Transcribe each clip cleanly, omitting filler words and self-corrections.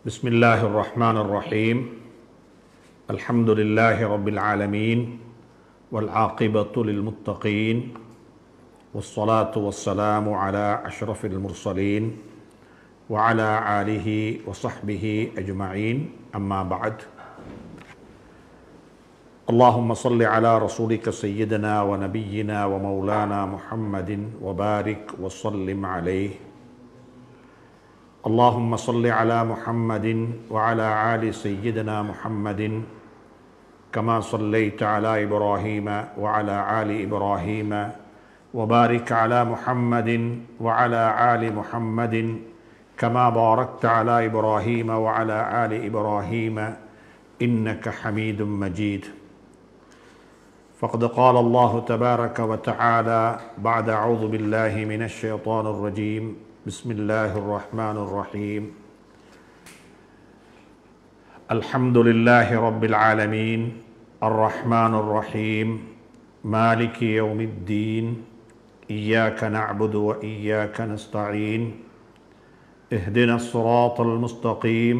بسم الله الرحمن الرحيم الحمد لله رب العالمين والعاقبة للمتقين والصلاة والسلام على أشرف المرسلين وعلى آله وصحبه أجمعين أما بعد اللهم صل على رسولك سيدنا ونبينا ومولانا محمد وبارك وسلم عليه اللهم صل على محمد وعلى آل سيدنا محمد كما صليت على إبراهيم وعلى آل إبراهيم وبارك على محمد وعلى آل محمد كما باركت على إبراهيم وعلى آل إبراهيم إنك حميد مجيد فقد قال الله تبارك وتعالى بعد أعوذ بالله من الشيطان الرجيم بسم الله الرحمن الرحيم الحمد لله رب العالمين الرحمن الرحيم مالك يوم الدين إياك نعبد وإياك نستعين اهدنا الصراط المستقيم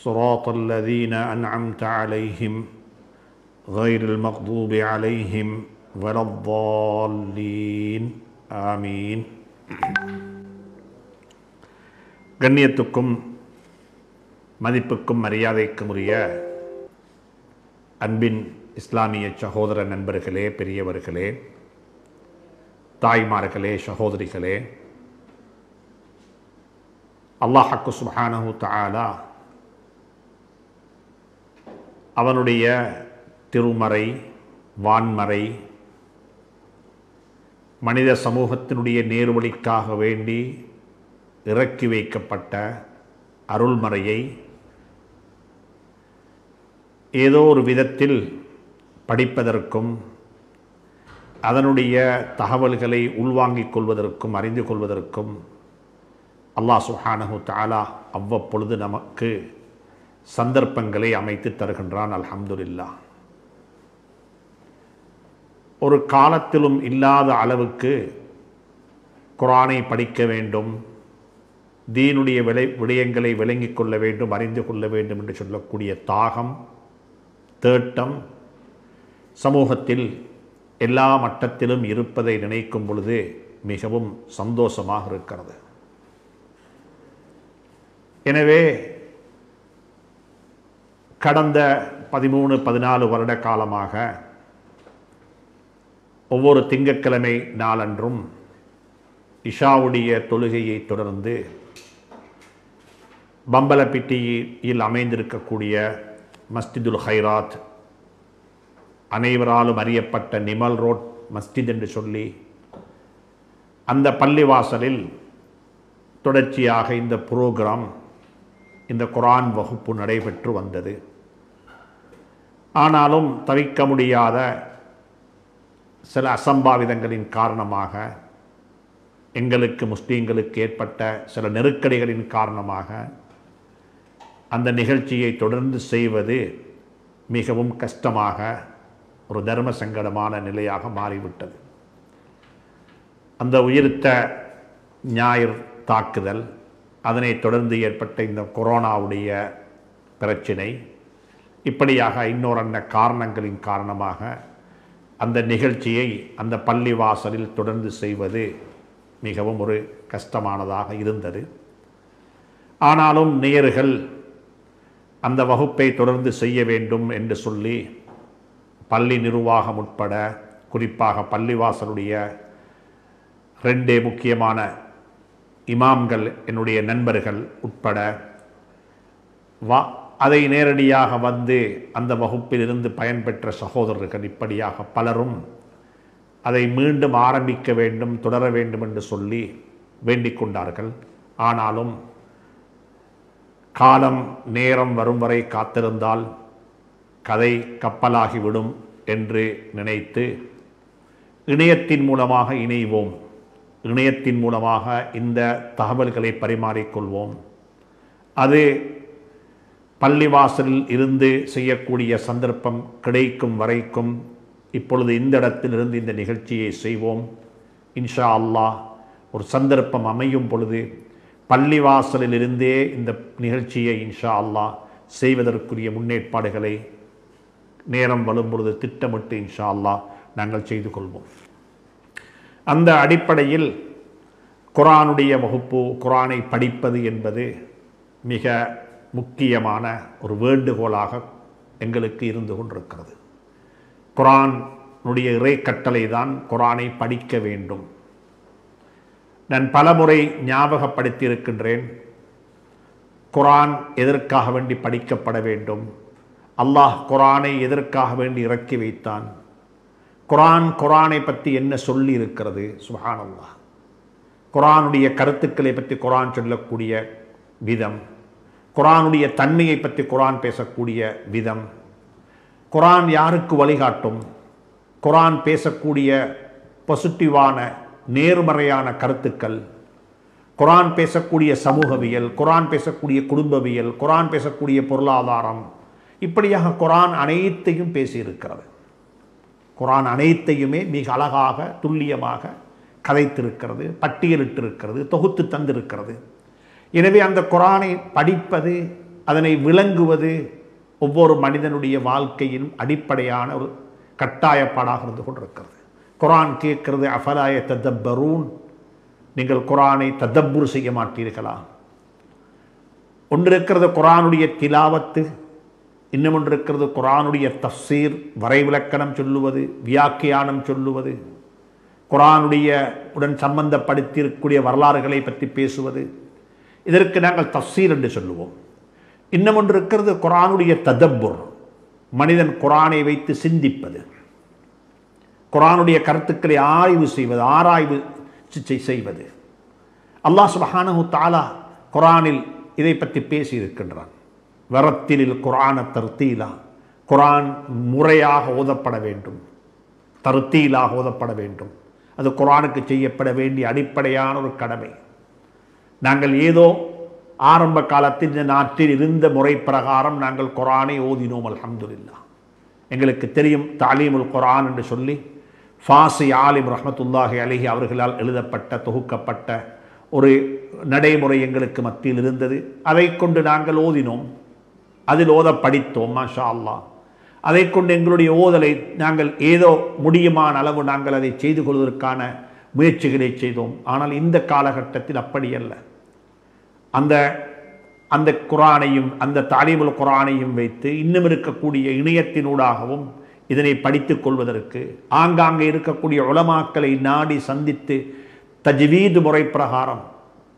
صراط الذين أنعمت عليهم غير المغضوب عليهم ولا الضالين آمين. கண்ணியத்துக்கும் மதிப்புக்கும் மரியாதைக்கும் உரிய அன்பின் இஸ்லாமிய சகோதர நண்பர்களே, பெரியவர்களே, தாய்மார்களே, சகோதரிகளே, அல்லாஹ் சுப்ஹானஹு தஆலா அவனுடைய திருமறை வான்மறை மனித சமூகத்தினுடைய நேர்வழிக்காக வேண்டி இறக்கி வைக்கப்பட்ட அருள்மறையை ஏதோ ஒரு விதத்தில் படிப்பதற்கும் அதனுடைய தகவல்களை உள்வாங்கிக் கொள்வதற்கும் அறிந்து கொள்வதற்கும் அல்லாஹ் சுப்ஹானஹு தஆலா அவ்வப்பொழுது நமக்கு சந்தர்ப்பங்களை அமைத்து தருகின்றான். அல்ஹம்துலில்லாஹ். ஒரு காலத்திலும் இல்லாத அளவுக்கு குர்ஆனை படிக்க வேண்டும், தீனுடைய விடயங்களை விளங்கிக் கொள்ள வேண்டும், அறிந்து கொள்ள வேண்டும் என்று சொல்லக்கூடிய தாகம், தேட்டம் சமூகத்தில் எல்லா மட்டத்திலும் இருப்பதை நினைக்கும் பொழுது மிகவும் சந்தோஷமாக இருக்கிறது. எனவே கடந்த 13-14 வருட காலமாக ஒவ்வொரு திங்கட்கிழமை நாளன்றும் இஷாவுடைய தொழுகையை தொடர்ந்து பம்பலப்பிட்டியில் அமைந்திருக்கக்கூடிய மஸ்ஜிதுல் ஹைராத், அனைவராலும் அறியப்பட்ட நிமல் ரோட் மஸ்ஜித் என்று சொல்லி அந்த பள்ளிவாசலில் தொடர்ச்சியாக இந்த புரோகிராம், இந்த குர்ஆன் வகுப்பு நடைபெற்று வந்தது. ஆனாலும் தவிர்க்க முடியாத சில அசம்பாவிதங்களின் காரணமாக, எங்களுக்கு முஸ்லீம்களுக்கு ஏற்பட்ட சில நெருக்கடிகளின் காரணமாக அந்த நிகழ்ச்சியை தொடர்ந்து செய்வது மிகவும் கஷ்டமாக, ஒரு தர்ம சங்கடமான நிலையாக மாறிவிட்டது. அந்த உயிர்த்த ஞாயிறு தாக்குதல், அதனைத் தொடர்ந்து ஏற்பட்ட இந்த கொரோனாவுடைய பிரச்சினை, இப்படியாக இன்னொரு காரணங்களின் காரணமாக அந்த நிகழ்ச்சியை அந்த பள்ளி வாசலில் தொடர்ந்து செய்வது மிகவும் ஒரு கஷ்டமானதாக இருந்தது. ஆனாலும் நேயர்கள் அந்த வகுப்பை தொடர்ந்து செய்ய வேண்டும் என்று சொல்லி பள்ளி நிர்வாகம் உட்பட, குறிப்பாக பள்ளிவாசலுடைய 2 முக்கியமான இமாம்கள், என்னுடைய நண்பர்கள் உட்பட அதை நேரடியாக வந்து அந்த வகுப்பில் இருந்து பயன்பெற்ற சகோதரர்கள், இப்படியாக பலரும் அதை மீண்டும் ஆரம்பிக்க வேண்டும், தொடர வேண்டும் என்று சொல்லி வேண்டிக் கொண்டார்கள். ஆனாலும் காலம் நேரம் வரும் வரை காத்திருந்தால் கதை கப்பலாகிவிடும் என்று நினைத்து இணையத்தின் மூலமாக இணைவோம், இணையத்தின் மூலமாக இந்த தகவல்களை பரிமாறிக்கொள்வோம். அது பள்ளிவாசலில் இருந்து செய்யக்கூடிய சந்தர்ப்பம் கிடைக்கும் வரைக்கும் இப்பொழுது இந்த இடத்திலிருந்து இந்த நிகழ்ச்சியை செய்வோம். இன்ஷா அல்லாஹ் ஒரு சந்தர்ப்பம் அமையும் பொழுது பள்ளிவாசலிலிருந்தே இந்த நிகழ்ச்சியை இன்ஷா அல்லாஹ் செய்வதற்குரிய முன்னேற்பாடுகளை நேரம் வரும் பொழுது திட்டமிட்டு இன்ஷா அல்லாஹ் நாங்கள் செய்து கொள்வோம். அந்த அடிப்படையில் குர்ஆனுடைய வகுப்பு, குர்ஆனை படிப்பது என்பது மிக முக்கியமான ஒரு வேண்டுகோளாக எங்களுக்கு இருந்து கொண்டிருக்கிறது. குர்ஆனுடைய இறை கட்டளை தான் குர்ஆனை படிக்க வேண்டும். நான் பலமுறை ஞாபகப்படுத்தி இருக்கின்றேன், குர்ஆன் எதற்காக வேண்டி படிக்கப்பட வேண்டும், அல்லாஹ் குர்ஆனை எதற்காக வேண்டி இறக்கி வைத்தான், குர்ஆனை பற்றி என்ன சொல்லி இருக்கிறது. சுப்ஹானல்லாஹ், குர்ஆனுடைய கருத்துக்களை பற்றி குர்ஆன் சொல்லக்கூடிய விதம், குர்ஆனுடைய தன்மையை பற்றி குர்ஆன் பேசக்கூடிய விதம், குர்ஆன் யாருக்கு வழிகாட்டும், குர்ஆன் பேசக்கூடிய பாசிட்டிவான நேர்மறையான கருத்துக்கள், குர்ஆன் பேசக்கூடிய சமூகவியல், குர்ஆன் பேசக்கூடிய குடும்பவியல், குர்ஆன் பேசக்கூடிய பொருளாதாரம், இப்படியாக குர்ஆன் அனைத்தையும் பேசியிருக்கிறது. குர்ஆன் அனைத்தையுமே மிக அழகாக துல்லியமாக கதைத்திருக்கிறது, பட்டியலிட்டிருக்கிறது, தொகுத்து தந்திருக்கிறது. எனவே அந்த குர்ஆனை படிப்பது, அதனை விளங்குவது ஒவ்வொரு மனிதனுடைய வாழ்க்கையின் அடிப்படையான ஒரு கட்டாயப்பாடாக இருந்து கொண்டிருக்கிறது. குர்ஆன் கேட்கிறது, அஃபலா யததப்பரூன், நீங்கள் குர்ஆனை ததப்புர் செய்ய மாட்டீர்களா? ஒன்று இருக்கிறது குர்ஆனுடைய திலாவத்து, இன்னும் ஒன்று இருக்கிறது குர்ஆனுடைய தஃப்சீர், வரைவிலக்கணம் சொல்லுவது, வியாக்கியானம் சொல்லுவது, குர்ஆனுடைய உடன் சம்பந்தப்படுத்தியிருக்கக்கூடிய வரலாறுகளை பற்றி பேசுவது. இதற்கு நாங்கள் தஃப்சீர் என்று சொல்லுவோம். இன்னும் ஒன்று இருக்கிறது குர்ஆனுடைய ததப்புர், மனிதன் குர்ஆனை வைத்து சிந்திப்பது, குர்ஆனுடைய கருத்துக்களை ஆய்வு செய்வது, ஆராய்வு செய்வது. அல்லாஹ் சுப்ஹானஹு தஆலா குர்ஆனில் இதை பற்றி பேசி இருக்கின்றான். வரத்திலில் குர்ஆன தர்தீலா, குர்ஆன் முறையாக ஓதப்பட வேண்டும், தர்தீலாக ஓதப்பட வேண்டும். அது குர்ஆனுக்கு செய்யப்பட வேண்டிய அடிப்படையான ஒரு கடமை. நாங்கள் ஏதோ ஆரம்ப காலத்தில் இந்த நாட்டில் இருந்த முறை பிரகாரம் நாங்கள் குர்ஆனை ஓதினோம், அல்ஹம்துலில்லாஹ். எங்களுக்கு தெரியும், தாலீமுல் குர்ஆன் என்று சொல்லி ஃபாசி ஆலிம் ரஹ்மத்துல்லாஹி அலைஹி அவர்களால் எழுதப்பட்ட தொகுக்கப்பட்ட ஒரு நடைமுறை எங்களுக்கு மத்தியில் இருந்தது. அதை கொண்டு நாங்கள் ஓதினோம், அதில் ஓத படித்தோம், மாஷா அல்லாஹ். அதை கொண்டு எங்களுடைய ஓதலை நாங்கள் ஏதோ முடியுமான அளவு நாங்கள் அதை செய்து கொள்வதற்கான முயற்சிகளை செய்தோம். ஆனால் இந்த காலகட்டத்தில் அப்படியல்ல. அந்த குர்ஆனையும் அந்த தாலீமுல் குர்ஆனையும் வைத்து இன்னும் இருக்கக்கூடிய இணையத்தினூடாகவும் இதனை படித்துக் கொள்வதற்கு ஆங்காங்கே இருக்கக்கூடிய உலமாக்களை நாடி சந்தித்து தஜ்வீது முறை பிரகாரம்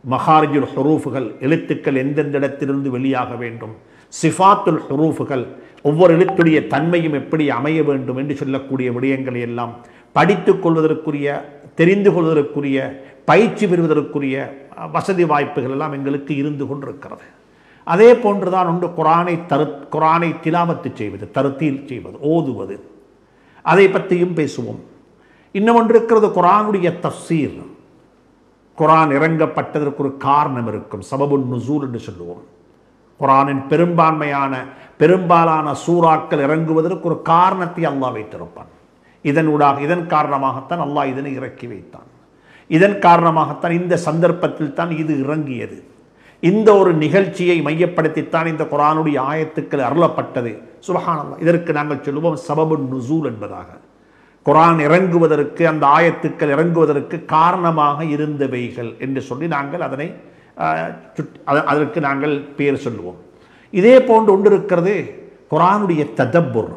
மஹாரிஜுல் ஹுரூஃபுகள், எழுத்துக்கள் எந்தெந்த இடத்திலிருந்து வெளியாக வேண்டும், சிஃபாத்துல் ஹுரூஃபுகள், ஒவ்வொரு எழுத்துடைய தன்மையும் எப்படி அமைய வேண்டும் என்று சொல்லக்கூடிய விடயங்களை எல்லாம் படித்துக் கொள்வதற்குரிய, தெரிந்து கொள்வதற்குரிய, பயிற்சி பெறுவதற்குரிய வசதி வாய்ப்புகள் எல்லாம் எங்களுக்கு இருந்து கொண்டிருக்கிறது. அதே போன்றுதான் ஒன்று குர்ஆனை திலாவத்து செய்வது, தர்தீல் செய்வது, ஓதுவது, அதை பற்றியும் பேசுவோம். இன்னும் ஒன்று இருக்கிறது குர்ஆனுடைய தஃப்சீர். குர்ஆன் இறங்கப்பட்டதற்கு ஒரு காரணம் இருக்கும், சபபுன் நுசூல் என்று சொல்லுவோம். குர்ஆனின் பெரும்பாலான சூறாக்கள் இறங்குவதற்கு ஒரு காரணத்தை அல்லாஹ் வைத்திருப்பான். இதன் காரணமாகத்தான் அல்லாஹ் இதனை இறக்கி வைத்தான். இதன் காரணமாகத்தான் இந்த சந்தர்ப்பத்தில் தான் இது இறங்கியது. இந்த ஒரு நிகழ்ச்சியை மையப்படுத்தித்தான் இந்த குர்ஆனுடைய ஆயத்துக்கள் அருளப்பட்டது. சுப்ஹானல்லாஹ். இதற்கு நாங்கள் சொல்லுவோம் சபபுன் நுசூல் என்பதாக. குர்ஆன் இறங்குவதற்கு, அந்த ஆயத்துக்கள் இறங்குவதற்கு காரணமாக இருந்தவைகள் என்று சொல்லி நாங்கள் அதற்கு நாங்கள் பேர் சொல்லுவோம். இதே போன்று ஒன்று இருக்கிறது குர்ஆனுடைய ததப்புர்.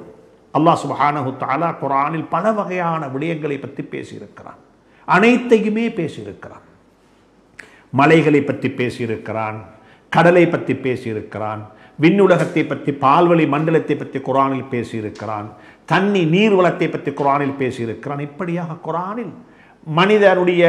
அல்லாஹ் சுப்ஹானஹு தஆலா குர்ஆனில் பல வகையான விடயங்களை பற்றி பேசியிருக்கிறான், அனைத்தையுமே பேசியிருக்கிறான். மலைகளை பற்றி பேசியிருக்கிறான், கடலை பற்றி பேசியிருக்கிறான், விண்ணுலகத்தை பற்றி, பால்வழி மண்டலத்தை பற்றி குர்ஆனில் பேசியிருக்கிறான், நீர் வளத்தை பற்றி குர்ஆனில் பேசியிருக்கிறான். இப்படியாக குர்ஆனில் மனிதனுடைய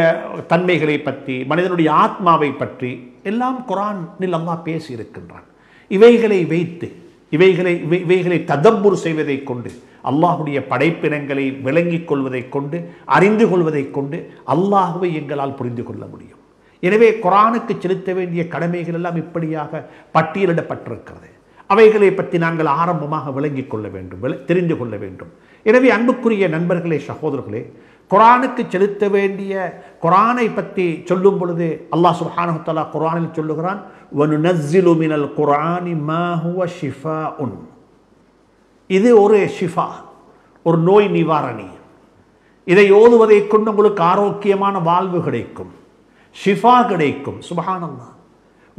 தன்மைகளை பற்றி, மனிதனுடைய ஆத்மாவை பற்றி எல்லாம் குர்ஆனில் அல்லாஹ் பேசியிருக்கின்றான். இவைகளை வைத்து இவைகளை ததப்புர் செய்வதை கொண்டு, அல்லாஹுடைய படைப்பினங்களை விளங்கிக் கொள்வதை கொண்டு, அறிந்து கொள்வதை கொண்டு அல்லாஹுவை எங்களால் புரிந்து கொள்ள முடியும். எனவே குர்ஆனுக்கு செலுத்த வேண்டிய கடமைகள் எல்லாம் இப்படியாக பட்டியலிடப்பட்டிருக்கிறது. அவைகளை பற்றி நாங்கள் ஆரம்பமாக விளங்கிக் கொள்ள வேண்டும், தெரிந்து கொள்ள வேண்டும். எனவே அன்புக்குரிய நண்பர்களே, சகோதரர்களே, குர்ஆனுக்கு செலுத்த வேண்டிய குர்ஆனை பற்றி சொல்லும் பொழுது அல்லாஹ் சுப்ஹானஹு வ தஆலா குர்ஆனில் சொல்லுகிறான் வனுனஸ்ஸிலு மினல் குர்ஆனி மா ஹுவ ஷிஃபாஉன். இது ஒரு ஷிஃபா, ஒரு நோய் நிவாரணி. இதை ஓதுவதை கொண்டு உங்களுக்கு ஆரோக்கியமான வாழ்வு கிடைக்கும், ஷிஃபா கிடைக்கும். சுப்ஹானல்லாஹ்.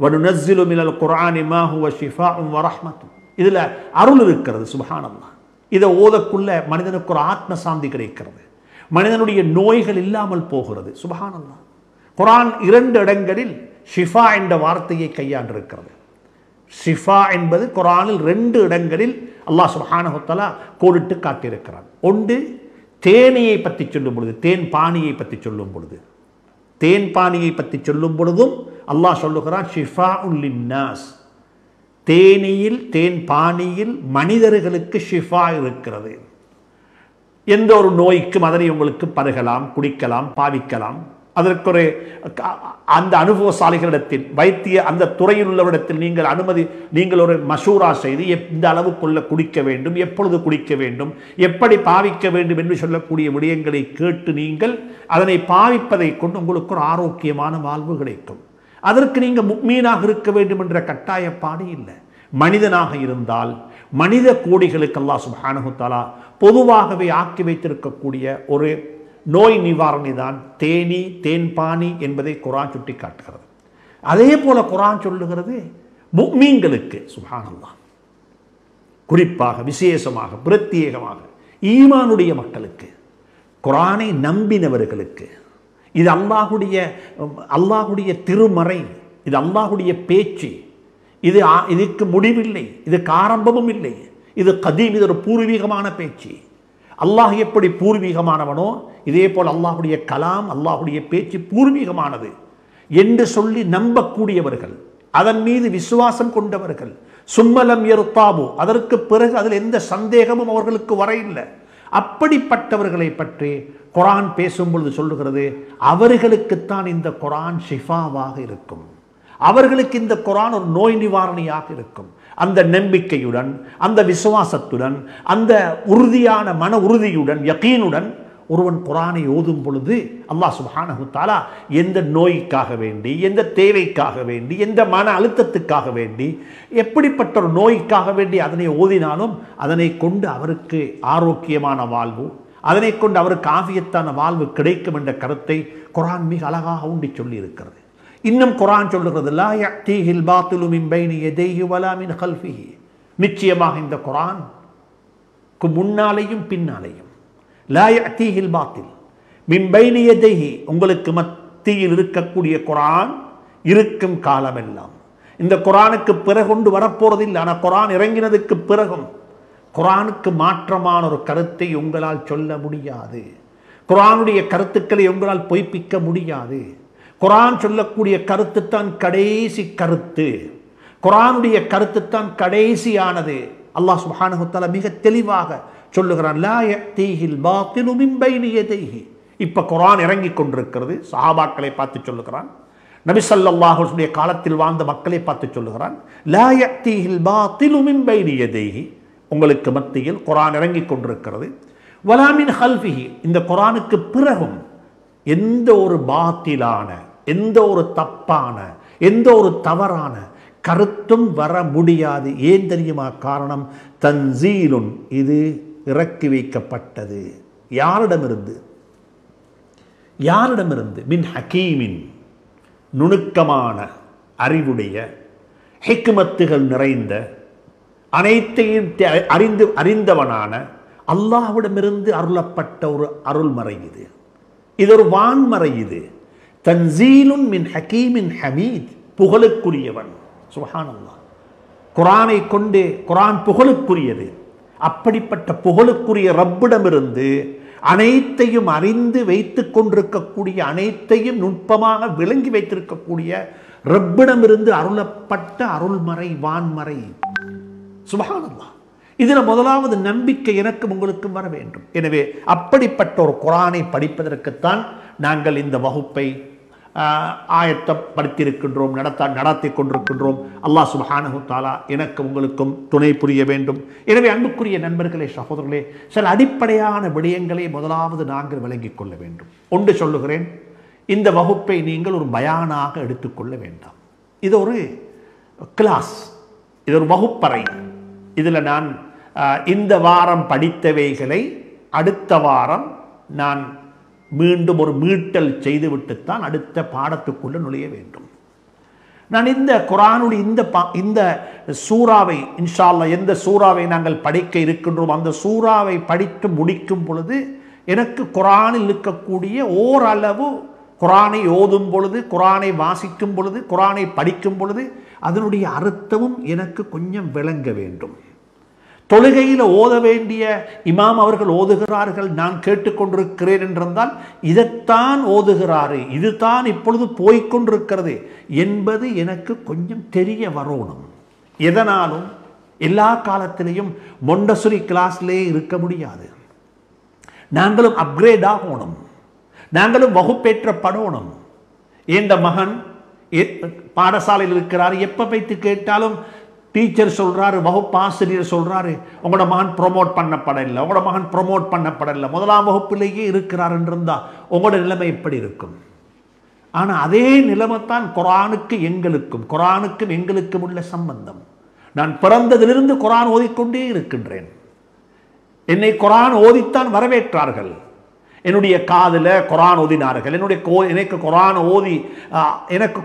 வனுனஸ்ஸிலு மினல் குர்ஆனி மா ஹுவ ஷிஃபாஉன் வ ரஹ்மத்துன். இதில் அருள் இருக்கிறது. சுப்ஹானல்லாஹ். இதை ஓதக்குள்ள மனிதனுக்கு ஒரு ஆத்ம சாந்தி கிடைக்கிறது, மனிதனுடைய நோய்கள் இல்லாமல் போகிறது. சுப்ஹானல்லாஹ். குர்ஆன் 2 இடங்களில் ஷிஃபா என்ற வார்த்தையை கையாண்டிருக்கிறது. ஷிஃபா என்பது குர்ஆனில் 2 இடங்களில் அல்லாஹ் சுப்ஹானஹு வ தஆலா கோடிட்டு காட்டியிருக்கிறான். ஒன்று தேனியை பற்றி சொல்லும் பொழுது, தேன் பானியை பற்றி சொல்லும் பொழுது, தேன் பானியை பற்றி சொல்லும் பொழுதும் அல்லாஹ் சொல்லுகிறான் ஷிஃபாஉன் லின்னாஸ். தேனியில், தேன் பானியில் மனிதர்களுக்கு ஷிஃபா இருக்கிறது. எந்த ஒரு நோய்க்கும் அதனை உங்களுக்கு பருகலாம், குடிக்கலாம், பாவிக்கலாம். அதற்கு ஒரு அந்த அனுபவசாலிகளிடத்தில், வைத்திய அந்த துறையில் உள்ளவரிடத்தில் நீங்கள் ஒரு மஷூரா செய்து எந்த அளவுக்குள்ள குடிக்க வேண்டும், எப்பொழுது குடிக்க வேண்டும், எப்படி பாவிக்க வேண்டும் என்று சொல்லக்கூடிய விடயங்களை கேட்டு நீங்கள் அதனை பாவிப்பதை கொண்டு உங்களுக்கு ஒரு ஆரோக்கியமான வாழ்வு கிடைக்கும். அதற்கு நீங்கள் முக்மீனாக இருக்க வேண்டும் என்ற கட்டாயப்பாடு இல்லை. மனிதனாக இருந்தால் மனித கோடிகளுக்கு அல்லாஹ் சுப்ஹானஹு வ தஆலா பொதுவாகவே ஆக்கி வைத்திருக்கக்கூடிய ஒரு நோய் நிவாரணி தான் தேனி, தேன்பானி என்பதை குர்ஆன் சுட்டி காட்டுகிறது. அதே போல குர்ஆன் சொல்லுகிறது முஃமின்களுக்கு, சுப்ஹானல்லாஹ், குறிப்பாக விசேஷமாக பிரத்யேகமாக ஈமானுடைய மக்களுக்கு, குர்ஆனை நம்பினவர்களுக்கு, இது அல்லாஹ்வுடைய திருமறை, இது அல்லாஹ்வுடைய பேச்சு, இதுக்கு முடிவில்லை, இதுக்கு ஆரம்பமும் இல்லை, இது கதீம், இது ஒரு பூர்வீகமான பேச்சு. அல்லாஹ் எப்படி பூர்வீகமானவனோ இதே போல் அல்லாஹ்வுடைய கலாம், அல்லாஹ்வுடைய பேச்சு பூர்வீகமானது என்று சொல்லி நம்பக்கூடியவர்கள், அதன் மீது விசுவாசம் கொண்டவர்கள், சும்மலம் யர்தாபு, அதற்கு பிறகு அதில் எந்த சந்தேகமும் அவர்களுக்கு வர இல்லை. அப்படிப்பட்டவர்களை பற்றி குர்ஆன் பேசும்பொழுது சொல்லுகிறது அவர்களுக்குத்தான் இந்த குர்ஆன் ஷிஃபாவாக இருக்கும், அவர்களுக்கு இந்த குர்ஆன் ஒரு நோய் நிவாரணியாக இருக்கும். அந்த நம்பிக்கையுடன், அந்த விசுவாசத்துடன், அந்த உறுதியான மன உறுதியுடன், யகீனுடன் ஒருவன் குர்ஆனை ஓதும் பொழுது அல்லாஹ் சுப்ஹானஹு வ தஆலா எந்த நோய்க்காக வேண்டி, எந்த தேவைக்காக வேண்டி, எந்த மன அழுத்தத்துக்காக வேண்டி, எப்படிப்பட்ட ஒரு நோய்க்காக வேண்டி அதனை ஓதினாலும் அதனை கொண்டு அவருக்கு ஆரோக்கியமான வாழ்வு, அதனை கொண்டு அவருக்கு ஆஃபியத்தான வாழ்வு கிடைக்கும் என்ற கருத்தை குர்ஆன் மிக அழகாக ஊண்டி சொல்லி இருக்கிறது. இன்னும் குர்ஆன் சொல்லுகிறது லா யஅதீஹில் பாத்திலு மின் பைனி யதைஹி வலா மின் கல்ஃபிஹி. நிச்சயமாக இந்த குர்ஆனுக்கு முன்னாலேயும் பின்னாலேயும் லா யஅதீஹில் பாத்தில் மின் பைனி யதைஹி, உங்களுக்கு மத்தியில் இருக்கக்கூடிய குர்ஆன் இருக்கும் காலமெல்லாம் இந்த குர்ஆனுக்கு பிறகொண்டு வரப்போறதில்லை. ஆனால் குர்ஆன் இறங்கினதுக்கு பிறகும் குர்ஆனுக்கு மாற்றமான ஒரு கருத்தை உங்களால் சொல்ல முடியாது, குர்ஆனுடைய கருத்துக்களை உங்களால் பொய்ப்பிக்க முடியாது. குர்ஆன் சொல்லக்கூடிய கருத்து தான் கடைசி கருத்து, குர்ஆனுடைய கருத்து தான் கடைசியானது. அல்லாஹ் சுப்ஹானஹு வ தஆலா மிக தெளிவாக சொல்லுகிறான் லா யஅதீஹில் பாத்திலு மின் பைனி யதைஹி. இப்போ குர்ஆன் இறங்கி கொண்டிருக்கிறது, சஹாபாக்களை பார்த்து சொல்லுகிறான், நபி ஸல்லல்லாஹு அலைஹி வஸல்லம் காலத்தில் வாழ்ந்த மக்களை பார்த்து சொல்லுகிறான் லா யஅதீஹில் பாத்திலு மின் பைனி யதைஹி, உங்களுக்கு மத்தியில் குர்ஆன் இறங்கி கொண்டிருக்கிறது. வலா மின் கல்ஃபிஹி, இந்த குர்ஆனுக்கு பிறகும் எந்த ஒரு பாத்திலான, எந்த ஒரு தப்பான, எந்த ஒரு தவறான கருத்தும் வர முடியாது. ஏன் தெரியுமா காரணம்? தன்சீலுன், இது இறக்கி வைக்கப்பட்டது. யாரிடமிருந்து? யாரிடமிருந்து? மின் ஹக்கீமின், நுணுக்கமான அறிவுடைய, ஹிக்மத்துகள் நிறைந்த, அனைத்தையும் அறிந்தவனான அல்லாஹ்விடமிருந்து அருளப்பட்ட ஒரு அருள்மறை இது. இது ஒரு வான்மறை. இது தன்சீலுன் மின் ஹக்கீமின் ஹமீத், புகழுக்குரியவன். சுப்ஹானல்லாஹ். குர்ஆனை கொண்டு, குர்ஆன் புகழுக்குரியது. அப்படிப்பட்ட புகழுக்குரிய ரப்பிடமிருந்து அனைத்தையும் அறிந்து வைத்துக் கொண்டிருக்கக்கூடிய, அனைத்தையும் நுட்பமாக விளங்கி வைத்திருக்கக்கூடிய ரப்பிடமிருந்து அருளப்பட்ட அருள்மறை, வான்மறை. சுப்ஹானல்லாஹ். இதில் முதலாவது நம்பிக்கை எனக்கும் உங்களுக்கும் வர வேண்டும். எனவே அப்படிப்பட்ட ஒரு குர்ஆனை படிப்பதற்குத்தான் நாங்கள் இந்த வகுப்பை ஆயத்தப்படுத்தியிருக்கின்றோம், நடத்தி கொண்டிருக்கின்றோம். அல்லாஹ் சுப்ஹானஹு தஆலா எனக்கு உங்களுக்கும் துணை புரிய வேண்டும். எனவே அன்புக்குரிய நண்பர்களே, சகோதரர்களே, சில அடிப்படையான விடயங்களை முதலாவது நாங்கள் விளங்கிக் கொள்ள வேண்டும். ஒன்று சொல்லுகிறேன், இந்த வகுப்பை நீங்கள் ஒரு பயானாக எடுத்துக்கொள்ள வேண்டாம். இது ஒரு கிளாஸ், இது ஒரு வகுப்பறை. இதில் நான் இந்த வாரம் படித்தவைகளை அடுத்த வாரம் நான் மீண்டும் ஒரு மீட்டல் செய்துவிட்டுத்தான் அடுத்த பாடத்துக்குள்ள நுழைய வேண்டும். நான் இந்த குர்ஆனுடைய இந்த சூறாவை இன்ஷா அல்லாஹ் எந்த சூறாவை நாங்கள் படிக்க இருக்கின்றோம் அந்த சூறாவை படித்து முடிக்கும் பொழுது எனக்கு குர்ஆனில் இருக்கக்கூடிய ஓரளவு குர்ஆனை ஓதும் பொழுது, குர்ஆனை வாசிக்கும் பொழுது, குர்ஆனை படிக்கும் பொழுது அதனுடைய அர்த்தமும் எனக்கு கொஞ்சம் விளங்க வேண்டும். தொழுகையில் ஓத வேண்டிய இமாம் அவர்கள் ஓதுகிறார்கள், நான் கேட்டுக்கொண்டிருக்கிறேன் என்றால் இதைத்தான் ஓதுகிறாரு, இதுதான் இப்பொழுது போய்கொண்டிருக்கிறது என்பது எனக்கு கொஞ்சம் தெரிய வரணும். எதனாலும் எல்லா காலத்திலையும் மொண்டசுரி கிளாஸ்லே இருக்க முடியாது. நாங்களும் அப்கிரேட் ஆகணும், நாங்களும் வகுப்பேற்றப்படணும். இந்த மகன் பாடசாலையில் இருக்கிறார், எப்போ வைத்து கேட்டாலும் டீச்சர் சொல்றாரு, வகுப்பாசிரியர் சொல்றாரு, உங்களோட மகன் ப்ரொமோட் பண்ணப்படலை, உங்களோட மகன் ப்ரொமோட் பண்ணப்படலை, முதலாம் வகுப்பிலேயே இருக்கிறார் என்றிருந்தா உங்களோட நிலைமை எப்படி இருக்கும்? ஆனால் அதே நிலைமைத்தான் குர்ஆனுக்கும் எங்களுக்கும் உள்ள சம்பந்தம். நான் பிறந்ததிலிருந்து குர்ஆன் ஓதிக்கொண்டே இருக்கின்றேன். என்னை குர்ஆன் ஓதித்தான் வரவேற்றார்கள். என்னுடைய காதில் குர்ஆன் ஓதினார்கள். எனக்கு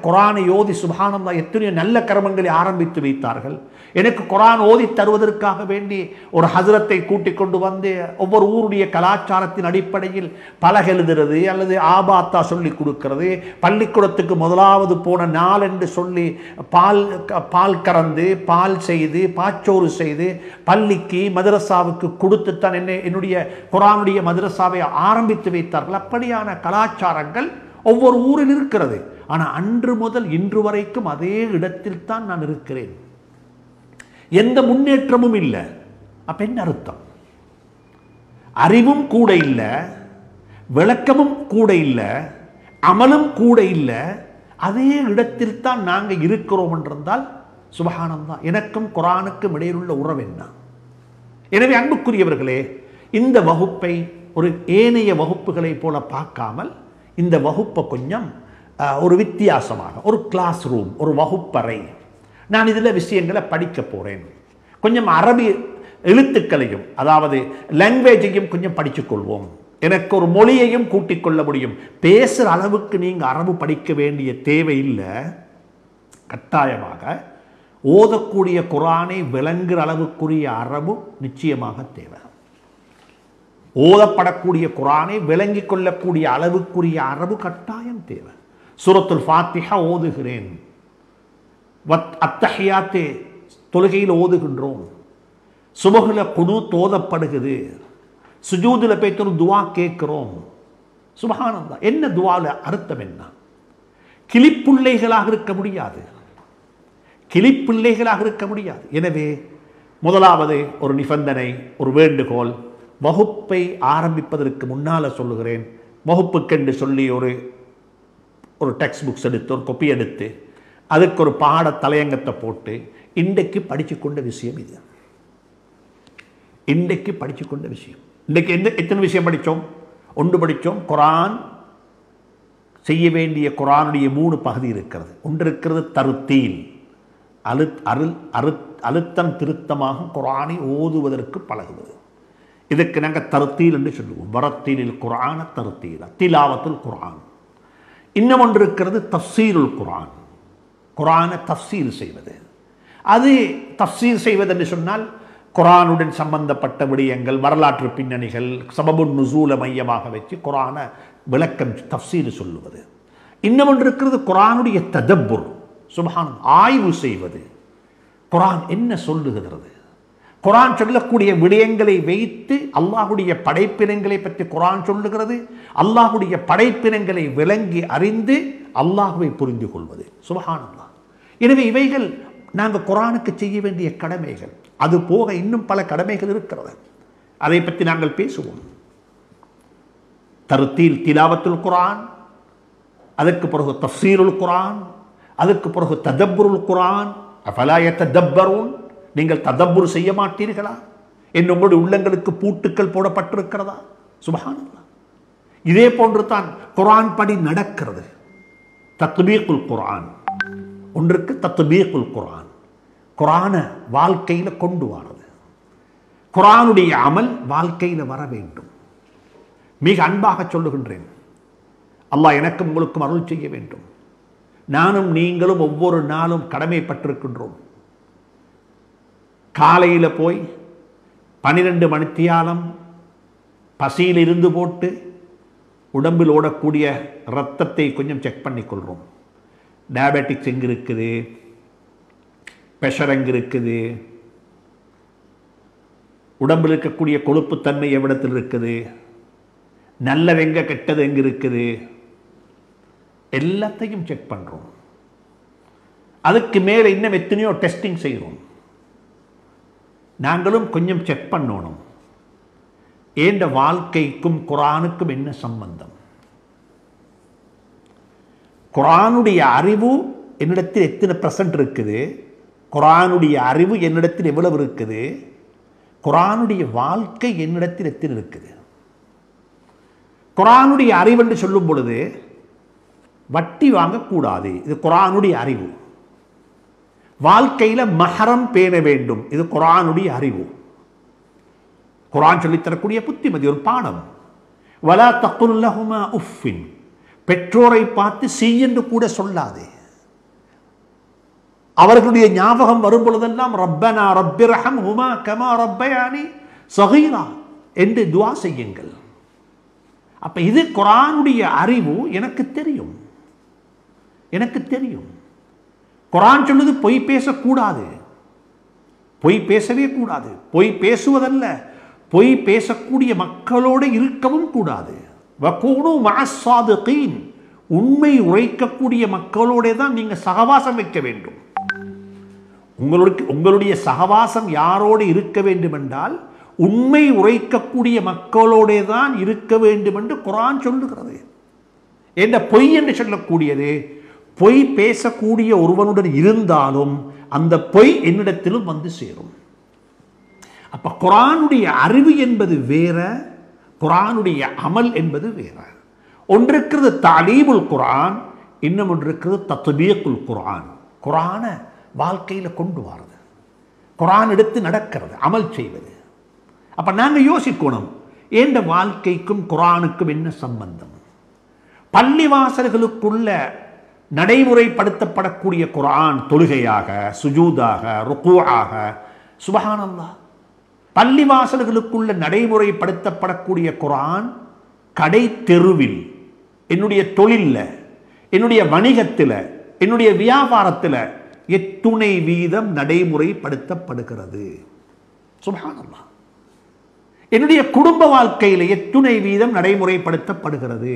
குர்ஆனை ஓதி சுப்ஹானல்லாஹ் எத்தனையோ நல்ல கர்மங்களை ஆரம்பித்து வைத்தார்கள். எனக்கு குர்ஆன் ஓதி தருவதற்காக வேண்டி ஒரு ஹஸ்ரத்தை கூட்டிக் கொண்டு வந்து ஒவ்வொரு ஊருடைய கலாச்சாரத்தின் அடிப்படையில் பலகை எழுதுறது அல்லது ஆபாத்தா சொல்லி கொடுக்கிறது, பள்ளிக்கூடத்துக்கு முதலாவது போன நாள் என்று சொல்லி பால் கறந்து பால் செய்து பாச்சோறு செய்து பள்ளிக்கு மதரசாவுக்கு கொடுத்துத்தான் என்னுடைய குர்ஆனுடைய மதரசாவை ஆரம்பித்து வைத்தார்கள். அப்படியான கலாச்சாரங்கள் ஒவ்வொரு ஊரில் இருக்கிறது. ஆனால் அன்று முதல் இன்று வரைக்கும் அதே இடத்தில் தான் நான் இருக்கிறேன். எந்த முன்னேற்றமும் இல்லை. அப்ப என்ன அர்த்தம்? அறிவும் கூட இல்லை, விளக்கமும் கூட இல்லை, அமலும் கூட இல்லை, அதே இடத்தில் தான் நாங்கள் இருக்கிறோம் என்றிருந்தால் சுப்ஹானல்லாஹ், எனக்கும் குர்ஆனுக்கும் இடையிலுள்ள உறவு என்ன? எனவே அன்புக்குரியவர்களே, இந்த வகுப்பை ஒரு ஏனைய வகுப்புகளை போல பார்க்காமல் இந்த வகுப்பை கொஞ்சம் ஒரு வித்தியாசமாக, ஒரு கிளாஸ் ரூம், ஒரு வகுப்பறை, நான் இதில் விஷயங்களை படிக்க போகிறேன். கொஞ்சம் அரபி எழுத்துக்களையும் அதாவது லாங்குவேஜையும் கொஞ்சம் படித்துக்கொள்வோம். எனக்கு ஒரு மொழியையும் கூட்டிக் கொள்ள முடியும். பேசுகிற அளவுக்கு நீங்கள் அரபு படிக்க வேண்டிய தேவை இல்லை. கட்டாயமாக ஓதக்கூடிய குர்ஆனை விளங்குகிற அளவுக்குரிய அரபு நிச்சயமாக தேவை. ஓதப்படக்கூடிய குர்ஆனை விளங்கிக் கொள்ளக்கூடிய அளவுக்குரிய அரபு கட்டாயம் தேவை. சூரத்துல் ஃபாத்திஹா ஓதுகிறேன், அத்தஹியாத்தே தொழுகையில் ஓதுகின்றோம், சுபஹுல குனூத் ஓதப்படுகிறது, சுஜூதுல போய்த்து ஒரு துவா கேட்கிறோம். சுப்ஹானல்லாஹ், என்ன துவால அர்த்தம் என்ன? கிளிப்பிள்ளைகளாக இருக்க முடியாது, கிளிப்பிள்ளைகளாக இருக்க முடியாது. எனவே முதலாவது ஒரு நிபந்தனை, ஒரு வேண்டுகோள், வகுப்பை ஆரம்பிப்பதற்கு முன்னால் சொல்லுகிறேன், வகுப்புக்கென்று சொல்லி ஒரு டெக்ஸ்ட் புக்ஸ் எடுத்து ஒரு கொப்பி எடுத்து அதுக்கு ஒரு பாட தலையங்கத்தை போட்டு இன்றைக்கு படித்து கொண்ட விஷயம் இது. இன்றைக்கு படித்து கொண்ட விஷயம். இன்றைக்கு எத்தனை விஷயம் படித்தோம்? ஒன்று படித்தோம், குர்ஆன் செய்ய வேண்டிய குர்ஆனுடைய 3 பகுதி இருக்கிறது. ஒன்று இருக்கிறது தருத்தீல், அழுத்தம் திருத்தமாக குர்ஆனை ஓதுவதற்கு பழகுவது. இதுக்கு நாங்கள் தருத்தீல் என்று சொல்லுவோம். வரத்தீலில் குர்ஆன தருத்தீல, திலாவத்துல் குர்ஆன். இன்னும் ஒன்று இருக்கிறது தஃப்சீருல் குர்ஆன், குர்ஆனை தஃப்சீர் செய்வது. அது தஃப்சீர் செய்வது என்று சொன்னால் குர்ஆனுடன் சம்பந்தப்பட்ட விடயங்கள், வரலாற்று பின்னணிகள், சபபுன் நுசூலை மையமாக வச்சு குர்ஆனை விளக்கம் தஃப்சீர் சொல்லுவது. இன்னும் ஒன்று இருக்கிறது குர்ஆனுடைய ததப்புர், சுப்ஹான், ஆய்வு செய்வது. குர்ஆன் என்ன சொல்லுகிறது, குர்ஆன் சொல்லக்கூடிய விடயங்களை வைத்து அல்லாஹ்வுடைய படைப்பினங்களை பற்றி குர்ஆன் சொல்லுகிறது. அல்லாஹ்வுடைய படைப்பினங்களை விளங்கி அறிந்து அல்லாஹ்வை புரிந்து கொள்வது. சுப்ஹானல்லாஹ். எனவே இவைகள் நாங்கள் குர்ஆனுக்கு செய்ய வேண்டிய கடமைகள். அது போக இன்னும் பல கடமைகள் இருக்கிறது, அதை பற்றி நாங்கள் பேசுவோம். தர்தீல் திலாவத்துல் குர்ஆன், அதுக்கு பிறகு தஃப்சீருல் குர்ஆன், அதுக்கு பிறகு ததப்புருல் குர்ஆன். அஃபலா யததப்பரூன், நீங்கள் ததப்புர் செய்ய மாட்டீர்களா என்று உங்களுடைய உள்ளங்களுக்கு பூட்டுக்கள் போடப்பட்டிருக்கிறதா? சுப்ஹானல்லாஹ். இதே போன்று தான் குர்ஆன் படி நடக்கிறது. தத்பீக்குல் குர்ஆன் ஒன்றுக்கு, தத்பீக்குல் குர்ஆன் குர்ஆனை வாழ்க்கையில் கொண்டு வரது. குர்ஆனுடைய அமல் வாழ்க்கையில் வர வேண்டும். மிக அன்பாக சொல்லுகின்றேன், அல்லாஹ் எனக்கும் உங்களுக்கும் அருள் செய்ய வேண்டும். நானும் நீங்களும் ஒவ்வொரு நாளும் கடமைப்பட்டிருக்கின்றோம். காலையில் போய் 12 மணித்தியாலம் பசியில் இருந்து போட்டு உடம்பில் ஓடக்கூடிய இரத்தத்தை கொஞ்சம் செக் பண்ணிக்கொள்கிறோம். டயபெட்டிக்ஸ் எங்கே இருக்குது, ப்ரெஷர் எங்கே இருக்குது, உடம்பில் இருக்கக்கூடிய கொழுப்புத்தன்மை எவ்விடத்தில் இருக்குது, நல்லது எங்கே கெட்டது எங்கே இருக்குது, எல்லாத்தையும் செக் பண்ணுறோம். அதுக்கு மேலே இன்னும் எத்தனையோ டெஸ்டிங் செய்கிறோம். நாங்களும் கொஞ்சம் செக் பண்ணணும், ஏண்ட வாழ்க்கைக்கும் குர்ஆனுக்கும் என்ன சம்பந்தம்? குர்ஆனுடைய அறிவு என்னிடத்தில் எத்தனை % இருக்குது, குர்ஆனுடைய அறிவு என்னிடத்தில் எவ்வளவு இருக்குது, குர்ஆனுடைய வாழ்க்கை என்னிடத்தில் எத்தனை இருக்குது? குர்ஆனுடைய அறிவு என்று சொல்லும் பொழுது வட்டி வாங்கக்கூடாது, இது குர்ஆனுடைய அறிவு. வாழ்க்கையில் மஹரம் பேண வேண்டும், இது குர்ஆனுடைய அறிவு. குர்ஆன் சொல்லித்தரக்கூடிய புத்திமதி, ஒரு பாடம். வலா தக்குல் லஹுமா உஃபின், பெற்றோரை பார்த்து சீ என்று கூட சொல்லாதே. அவர்களுடைய ஞாபகம் வரும் பொழுதெல்லாம் ரப்பனா ரப்பிர்ஹம்ஹுமா கமா ரப்பயானி ஸகீரா என்று துஆ செய்யுங்கள். அப்ப இது குர்ஆனுடைய அறிவு. எனக்கு தெரியும், எனக்கு தெரியும். குர்ஆன் சொல்லுது பொய் பேசக்கூடாது, பொய் பேசவே கூடாது. பொய் பேசுவதல்ல, பொய் பேசக்கூடிய மக்களோடு இருக்கவும் கூடாது. வகூனு மஅஸ்ஸாதிகீன், உண்மை உரைக்கக்கூடிய மக்களோட தான் நீங்க சகவாசம் வைக்க வேண்டும். உங்களுடைய சகவாசம் யாரோடு இருக்க வேண்டும் என்றால் உண்மை உரைக்கக்கூடிய மக்களோட தான் இருக்க வேண்டும் என்று குர்ஆன் சொல்லுகிறது. என்ற பொய் என்று சொல்லக்கூடியது, பொய் பேசக்கூடிய ஒருவனுடன் இருந்தாலும் அந்த பொய் என்னிடத்திலும் வந்து சேரும். அப்ப குர்ஆனுடைய அறிவு என்பது வேற, குர்ஆனுடைய அமல் என்பது வேற. ஒன்று இருக்கிறது தலீமுல் குர்ஆன், இன்னும் ஒன்று இருக்கிறது தத்பீக்குல் குர்ஆன். குர்ஆனை வாழ்க்கையில் கொண்டு வரது, குர்ஆன் எடுத்து நடக்கிறது, அமல் செய்வது. அப்ப நாங்க யோசிக்கணும், ஏண்ட வாழ்க்கைக்கும் குர்ஆனுக்கும் என்ன சம்பந்தம்? பள்ளிவாசல்களுக்குள்ள நடைமுறைப்படுத்தப்படக்கூடிய குர்ஆன் தொழுகையாக, சுஜூதாக, ருக்கூஆக, சுப்ஹானல்லாஹ். பள்ளிவாசல்களுக்குள்ள நடைமுறைப்படுத்தப்படக்கூடிய குர்ஆன் கடை தெருவில், என்னுடைய தொழிலில், என்னுடைய வணிகத்தில், என்னுடைய வியாபாரத்தில் எத்துணை வீதம் நடைமுறைப்படுத்தப்படுகிறது? சுப்ஹானல்லாஹ். என்னுடைய குடும்ப வாழ்க்கையில் எத்துணை வீதம் நடைமுறைப்படுத்தப்படுகிறது?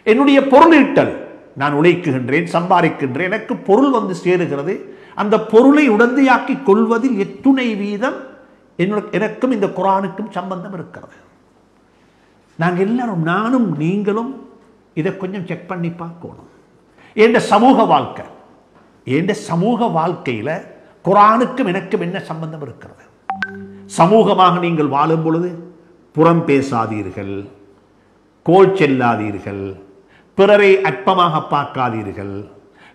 என்னுடைய பொருளீட்டல், நான் உழைக்குகின்றேன், சம்பாதிக்கின்றேன், எனக்கு பொருள் வந்து சேருகிறது, அந்த பொருளை உடந்தையாக்கி கொள்வதில் எத்துணை வீதம் எனக்கும் இந்த குர்ஆனுக்கும் சம்பந்தம் இருக்கிறது? நாங்கள் எல்லாரும், நானும் நீங்களும் இதை கொஞ்சம் செக் பண்ணி பார்க்கணும். என்ற சமூக வாழ்க்கை, என்ற சமூக வாழ்க்கையில் குர்ஆனுக்கும் எனக்கும் என்ன சம்பந்தம் இருக்கிறது? சமூகமாக நீங்கள் வாழும் பொழுது புறம் பேசாதீர்கள், கோல் செல்லாதீர்கள், பிறரை அற்பமாக பார்க்காதீர்கள்.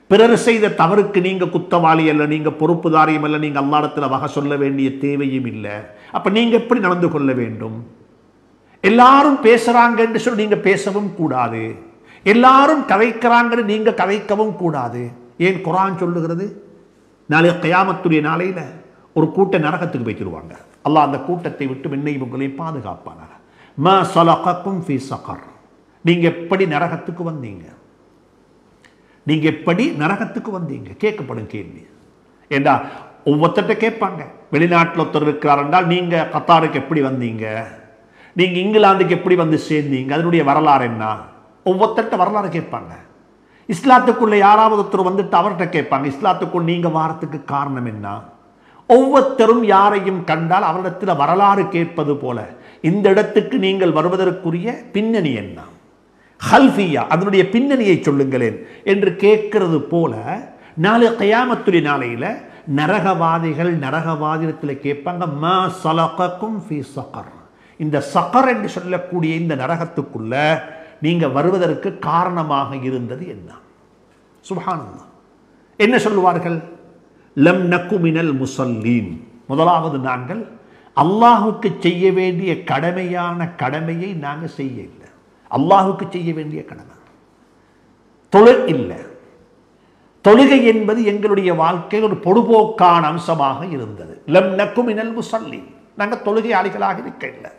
பிறர் செய்த தவறுக்கு நீங்க குத்தவாளி அல்ல, நீங்க பொறுப்புதாரியம் அல்ல, நீங்க அல்லாஹ்விடத்தில் வகை சொல்ல வேண்டிய தேவையும் இல்லை. அப்ப நீங்க எப்படி நடந்து கொள்ள வேண்டும்? எல்லாரும் பேசுறாங்க என்று சொல்லி நீங்க பேசவும் கூடாது, எல்லாரும் கதைக்கிறாங்கன்னு நீங்க கதைக்கவும் கூடாது. ஏன் குர்ஆன் சொல்லுகிறது, நாளை கியாமத்துடைய நாளையில ஒரு கூட்ட நரகத்துக்கு வைக்கிடுவாங்க. அல்லாஹ் அந்த கூட்டத்தை விட்டு என்னையும் உங்களை பாதுகாப்பானாக. மா ஸலகக்கும் ஃபீ ஸகர், நீங்க எப்படி நரகத்துக்கு வந்தீங்க? நீங்க எப்படி நரகத்துக்கு வந்தீங்க? கேட்கப்படும் கேள்வி. ஏண்டா ஒவ்வொருத்தட்ட கேட்பாங்க. வெளிநாட்டில் ஒருத்தர் இருக்கிறார் என்றால் நீங்க கத்தாருக்கு எப்படி வந்தீங்க, நீங்க இங்கிலாந்துக்கு எப்படி வந்து சேர்ந்தீங்க, அதனுடைய வரலாறு என்ன? ஒவ்வொருத்தட்ட வரலாறு கேட்பாங்க. இஸ்லாத்துக்குள்ள யாராவது ஒருத்தர் வந்துட்டு அவர்கிட்ட கேட்பாங்க, இஸ்லாத்துக்குள் நீங்க வாரத்துக்கு காரணம் என்ன? ஒவ்வொருத்தரும் யாரையும் கண்டால் அவரிடத்தில் வரலாறு கேட்பது போல இந்த இடத்துக்கு நீங்கள் வருவதற்குரிய பின்னணி என்ன? ஹல்ஃபியா, அதனுடைய பின்னணியை சொல்லுங்களேன் என்று கேட்கிறது போல நாளை கியாமத்துடைய நாளையில நரகவாதிகள் கேட்பாங்க, மா ஸலகக்கும் ஃபீ ஸகர், இந்த ஸகர் என்று சொல்லக்கூடிய இந்த நரகத்துக்குள்ள நீங்க வருவதற்கு காரணமாக இருந்தது என்ன? சுப்ஹானல்லாஹ். என்ன சொல்லுவார்கள்? லம் நக்கு மினல் முஸல்லீன். முதலாவது, நாங்கள் அல்லாஹுக்கு செய்ய வேண்டிய கடமையை நாங்கள் செய்ய இல்லை. அல்லாஹுக்கு செய்ய வேண்டிய கடமை தொழுகை இல்லை. தொழுகை என்பது எங்களுடைய வாழ்க்கையில் ஒரு பொடுபோக்கான அம்சமாக இருந்தது. லம் நக்கு மினல் முஸல்லீன், நாங்கள் தொழுகையாளிகளாக இருக்க இல்லை.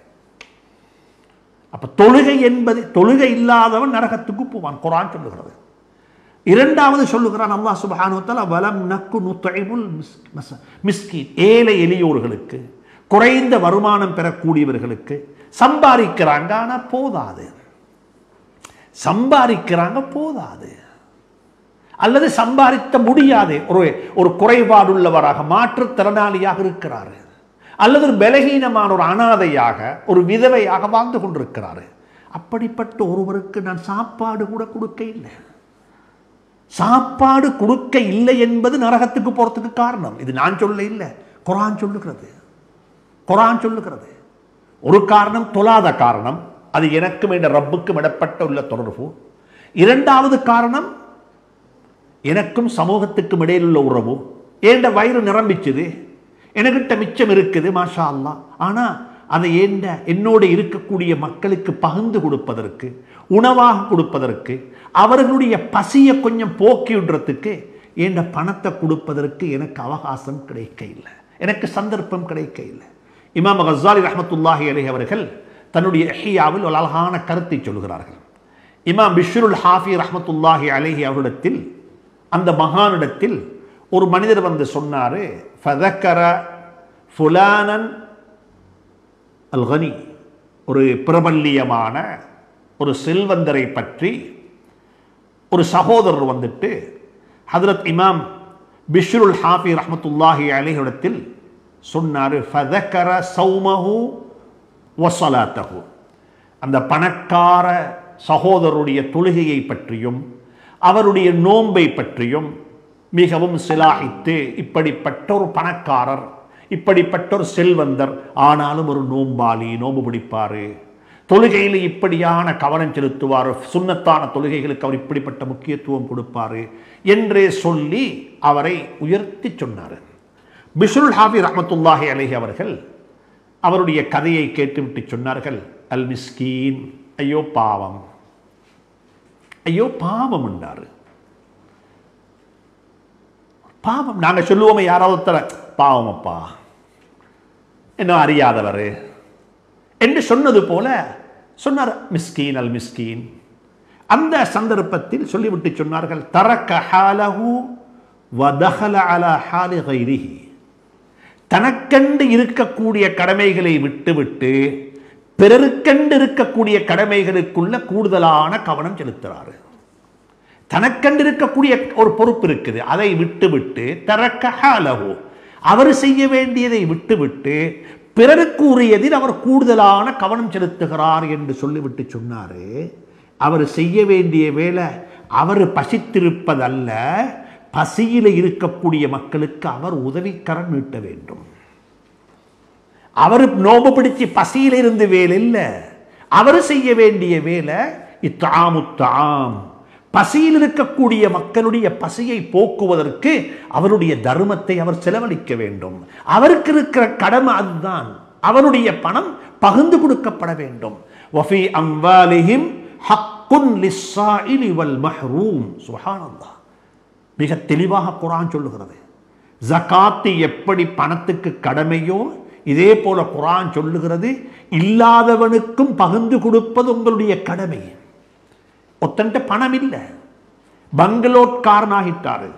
அப்ப தொழுகை என்பது, தொழுகை இல்லாதவன் நரகத்துக்கு போவான், குர்ஆன் சொல்லுகிறது. இரண்டாவது சொல்லுகிறான் அல்லாஹ் சுப்ஹானஹு வ தஆலா, வலம் நக்கு நுத்இமுல் மிஸ்கீன், ஏழை எளியோர்களுக்கு, குறைந்த வருமானம் பெறக்கூடியவர்களுக்கு. சம்பாதிக்கிறாங்க, ஆனா போதாது. சம்பாதிக்கிறாங்க, போதாது. அல்லது சம்பாதிக்க முடியாது, ஒரு குறைபாடுள்ளவராக, மாற்றுத்திறனாளியாக இருக்கிறாரு, அல்லது ஒரு பலகீனமான ஒரு அனாதையாக, ஒரு விதவையாக வாழ்ந்து கொண்டிருக்கிறாரு. அப்படிப்பட்ட ஒருவருக்கு நான் சாப்பாடு கூட கொடுக்க இல்லை. சாப்பாடு கொடுக்க இல்லை என்பது நரகத்துக்கு போறதுக்கு காரணம். இது நான் சொல்ல இல்லை, குர்ஆன் சொல்லுகிறது. குர்ஆன் சொல்லுகிறது. ஒரு காரணம் தொழாத காரணம், அது எனக்கும் என்ற ரப்புக்கும் இடப்பட்ட உள்ள தொடர்பு. இரண்டாவது காரணம் எனக்கும் சமூகத்துக்கும் இடையில் உள்ள உறவு. ஏண்ட வயிறு நிரம்பிச்சுது, எனக்கிட்ட மிச்சம் இருக்குது, மாஷா அல்லாஹ். ஆனா அதை என்னோட இருக்கக்கூடிய மக்களுக்கு பகிர்ந்து கொடுப்பதற்கு, உணவாக கொடுப்பதற்கு, அவர்களுடைய பசியை கொஞ்சம் போக்கி விடுறதுக்கு என்ற பணத்தை கொடுப்பதற்கு எனக்கு அவகாசம் கிடைக்க இல்லை, எனக்கு சந்தர்ப்பம் கிடைக்க இல்லை. இமாம் கஸ்ஸாலி ரஹ்மத்துல்லாஹி அலைஹி அவர்கள் தன்னுடைய இஹ்யாவில் ஒரு அழகான கருத்தை சொல்கிறார்கள். இமாம் பிஷ்ருல் ஹாஃபி ரஹ்மத்துல்லாஹி அலைஹி அவரிடத்தில், அந்த மகானிடத்தில் ஒரு மனிதர் வந்து சொன்னாரு, ஃபதக்கர ஃபுலானன் அல் கனி, ஒரு பிரபல்யமான ஒரு செல்வந்தரை பற்றி ஒரு சகோதரர் வந்துட்டு ஹதரத் இமாம் பிஷ்ருல் ஹாஃபி ரஹ்மத்துல்லாஹி அலைஹி இடத்தில் சொன்னாரு, ஃபதக்கர ஸௌமஹு வ ஸலாத்தஹு, அந்த பணக்கார சகோதரருடைய தொழுகையை பற்றியும் அவருடைய நோன்பை பற்றியும் மிகவும் சிலாகித்து, இப்படிப்பட்ட ஒரு பணக்காரர், இப்படிப்பட்ட ஒரு செல்வந்தர், ஆனாலும் ஒரு நோம்பாளி, நோம்பு பிடிப்பாரு, தொழுகையில் இப்படியான கவனம் செலுத்துவார், சுன்னத்தான தொழுகைகளுக்கு அவர் இப்படிப்பட்ட முக்கியத்துவம் கொடுப்பாரு என்றே சொல்லி அவரை உயர்த்தி சொன்னார். பிஷ்ருல் ஹாஃபி ரஹ்மத்துல்லாஹி அலைஹி அவர்கள் அவருடைய கதையை கேட்டுவிட்டு சொன்னார்கள், அல் மிஸ்கீன், ஐயோ பாவம், ஐயோ பாவம் என்றாரு. பாவம், நாங்கள் சொல்லுவோமே யாராவது பாவம் அப்பா, என்ன அறியாதவர் என்று சொன்னது போல சொன்னார், மிஸ்கீன் அல் மிஸ்கீன். அந்த சந்தர்ப்பத்தில் சொல்லிவிட்டு சொன்னார்கள், தரக்க ஹாலஹு வ தஹல அலா ஹாலி கைரிஹி, தனக்கண்டு இருக்கக்கூடிய கடமைகளை விட்டுவிட்டு பிறருக்கண்டு இருக்கக்கூடிய கடமைகளுக்குள்ள கூடுதலான கவனம் செலுத்துறாரு. தனக்கண்டு இருக்கக்கூடிய ஒரு பொறுப்பு இருக்குது, அதை விட்டுவிட்டு தரக்க ஹாலஹு, அவர் செய்ய வேண்டியதை விட்டுவிட்டு பிறருக்கு உரியதில் அவர் கூடுதலான கவனம் செலுத்துகிறார் என்று சொல்லிவிட்டு சொன்னாரு. அவர் செய்ய வேண்டிய வேலை அவர் பசித்திருப்பதல்ல, பசியில் இருக்கக்கூடிய மக்களுக்கு அவர் உதவிக்கரம் நீட்ட வேண்டும். அவர் நோம்பு பிடிச்சு பசியில் இருந்து வேலை இல்லை, அவர் செய்ய வேண்டிய வேலை இத்தாமுத்தாம், பசியில் இருக்கக்கூடிய மக்களுடைய பசியை போக்குவதற்கு அவருடைய தர்மத்தை அவர் செலவழிக்க வேண்டும். அவருக்கு இருக்கிற கடமை அதுதான். அவருடைய பணம் பகிர்ந்து கொடுக்கப்பட வேண்டும். வஃபி அம்வாலிஹிம் ஹக்குன் லிஸ்ஸாயிலி வல் மஹ்ரூம். சுப்ஹானல்லாஹ், மிக தெளிவாக குர்ஆன் சொல்லுகிறது. ஜகாத் எப்படி பணத்துக்கு கடமையோ இதே போல குர்ஆன் சொல்லுகிறது, இல்லாதவனுக்கும் பகிர்ந்து கொடுப்பது உங்களுடைய கடமை. ஒத்தன்ட்ட பணம் இல்லை, பங்களோட்காரனாகிட்டாரு.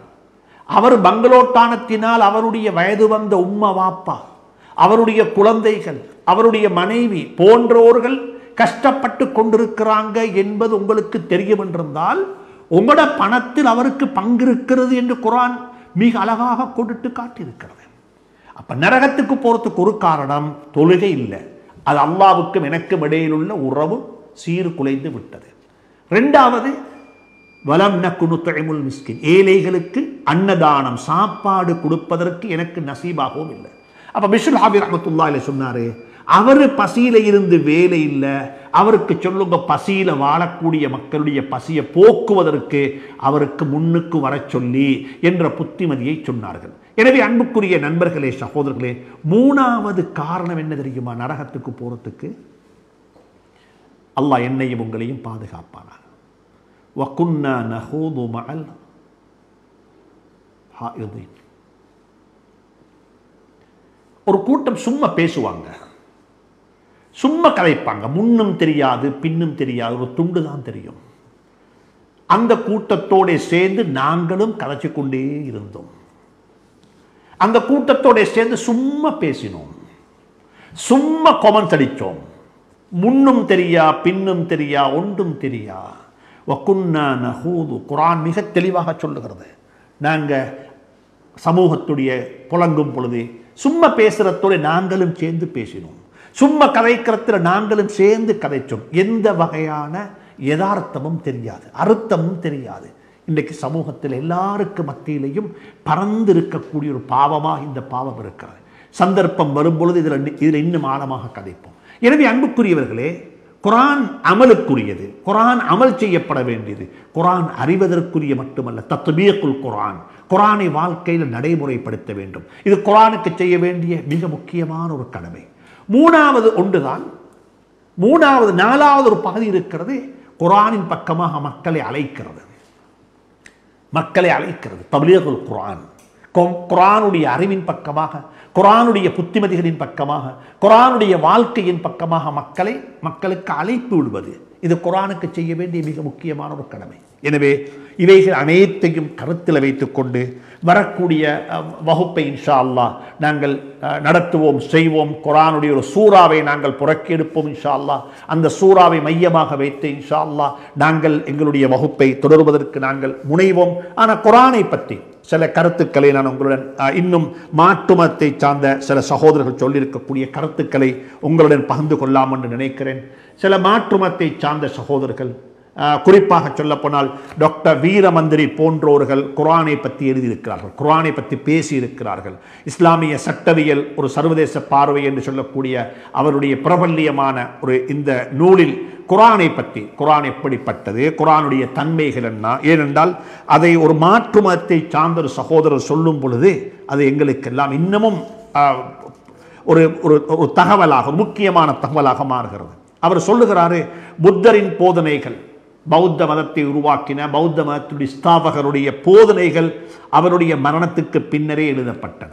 அவர் பங்களோட்டானத்தினால் அவருடைய வயது வந்த உம்மா வாப்பா, அவருடைய குழந்தைகள், அவருடைய மனைவி போன்றோர்கள் கஷ்டப்பட்டு கொண்டிருக்கிறாங்க என்பது உங்களுக்கு தெரியும் என்றிருந்தால் உங்களோட பணத்தில் அவருக்கு பங்கு இருக்கிறது என்று குர்ஆன் மிக அழகாக கொடுத்து காட்டியிருக்கிறது. அப்ப நரகத்துக்கு போறதுக்கு ஒரு காரணம் தொழுகை இல்லை, அது அல்லாஹ்வுக்கும் எனக்கும் இடையில் உள்ள உறவு சீர்குலைந்து விட்டது. இரண்டாவது வலம் நக்கு நுத்இமுல் மிஸ்கின், ஏழைகளுக்கு அன்னதானம் சாப்பாடு கொடுப்பதற்கு எனக்கு நசீபாகவும் இல்லை. அப்ப பிஷ்ருல் ஹாஃபி ரஹ்மத்துல்லாஹி அலைஹி சொன்னாரு, அவரு பசியில இருந்து வேலை இல்லை, அவருக்கு சொல்லுங்க பசியில வாழக்கூடிய மக்களுடைய பசியை போக்குவதற்கு அவருக்கு முன்னுக்கு வர சொல்லி என்ற புத்திமதியை சொன்னார்கள். எனவே அன்புக்குரிய நண்பர்களே, சகோதரர்களே, மூணாவது காரணம் என்ன தெரியுமா? நரகத்துக்கு போறதுக்கு அல்லாஹ் என்னையும் உங்களையும் பாதுகாப்பானார். வகுன்னா நஹூது மஅல் ஹாயிதீன். ஒரு கூட்டம் சும்மா பேசுவாங்க, சும்மா கதைப்பாங்க, முன்னும் தெரியாது பின்னும் தெரியாது, ஒரு துண்டு தான் தெரியும். அந்த கூட்டத்தோட சேர்ந்து நாங்களும் கதைச்சு கொண்டே இருந்தோம். அந்த கூட்டத்தோட சேர்ந்து சும்மா பேசினோம், சும்மா கொமெண்ட்ஸ் அடித்தோம், முன்னும் தெரியா பின்னும் தெரியா ஒன்றும் தெரியா. வகுன்னா நஹூது, குர்ஆன் மிக தெளிவாக சொல்லுகிறது. நாங்கள் சமூகத்துடைய புலங்கும் பொழுது சும்மா பேசுறதோடு நாங்களும் சேர்ந்து பேசினோம், சும்மா கதைக்கிறதுல நாங்களும் சேர்ந்து கதைச்சோம். எந்த வகையான யதார்த்தமும் தெரியாது, அர்த்தமும் தெரியாது. இன்றைக்கு சமூகத்தில் எல்லாருக்கும் மத்தியிலையும் பறந்து இருக்கக்கூடிய ஒரு பாவமாக இந்த பாவம் இருக்கிறது. சந்தர்ப்பம் வரும்பொழுது இதில் இன்னும் ஆழமாக கதைப்போம். எனவே அன்புக்குரியவர்களே, குர்ஆன் அமலுக்குரியது, குர்ஆன் அமல் செய்யப்பட வேண்டியது. குர்ஆன் அறிவதற்குரிய மட்டுமல்ல, தத்பீகுல் குர்ஆன், குர்ஆனை வாழ்க்கையில் நடைமுறைப்படுத்த வேண்டும். இது குர்ஆனுக்கு செய்ய வேண்டிய மிக முக்கியமான ஒரு கடமை. மூணாவது ஒன்றுதான், நாலாவது ஒரு பகுதி இருக்கிறது, குர்ஆனின் பக்கமாக மக்களை அழைக்கிறது. தப்லீகுல் குர்ஆன், குர்ஆனுடைய அறிவின் பக்கமாக, குர்ஆனுடைய புத்திமதிகளின் பக்கமாக, குர்ஆனுடைய வாழ்க்கையின் பக்கமாக மக்களுக்கு அழைப்பு விடுவது. இது குர்ஆனுக்கு செய்ய வேண்டிய மிக முக்கியமான ஒரு கடமை. எனவே இவைகள் அனைத்தையும் கருத்தில் வைத்துக் கொண்டு வரக்கூடிய வகுப்பை இன்ஷா அல்லாஹ் நாங்கள் நடத்துவோம், செய்வோம். குர்ஆனுடைய ஒரு சூறாவை நாங்கள் புறக்கெடுப்போம் இன்ஷா அல்லாஹ். அந்த சூறாவை மையமாக வைத்து இன்ஷா அல்லாஹ் நாங்கள் எங்களுடைய வகுப்பை தொடர்வதற்கு நாங்கள் முனைவோம். ஆனால் குர்ஆனை பற்றி சில கருத்துக்களை நான் உங்களுடன், இன்னும் மாற்றுமத்தை சார்ந்த சில சகோதரர்கள் சொல்லியிருக்கக்கூடிய கருத்துக்களை உங்களுடன் பகிர்ந்து கொள்ளலாம் என்று நினைக்கிறேன். சில மாற்றுமத்தை சார்ந்த சகோதரர்கள், குறிப்பாக சொல்லப்போனால் டாக்டர் வீரமந்திரி போன்றோர்கள் குர்ஆனை பற்றி எழுதியிருக்கிறார்கள், குர்ஆனை பற்றி பேசியிருக்கிறார்கள். இஸ்லாமிய சட்டவியல் ஒரு சர்வதேச பார்வை என்று சொல்லக்கூடிய அவருடைய பிரபல்யமான ஒரு இந்த நூலில் குர்ஆனை பற்றி, குர்ஆன் எப்படிப்பட்டது, குர்ஆனுடைய தன்மைகள் என்ன, ஏனென்றால் அதை ஒரு மாற்று மதத்தை சார்ந்த ஒரு சகோதரர் சொல்லும் பொழுது அது எங்களுக்கெல்லாம் இன்னமும் ஒரு தகவலாக, ஒரு முக்கியமான தகவலாக மாறுகிறது. அவர் சொல்லுகிறாரு, புத்தரின் போதனைகள், பௌத்த மதத்தை உருவாக்கின பௌத்த மதத்துடைய ஸ்தாபகருடைய போதனைகள் அவருடைய மரணத்துக்கு பின்னரே எழுதப்பட்டன.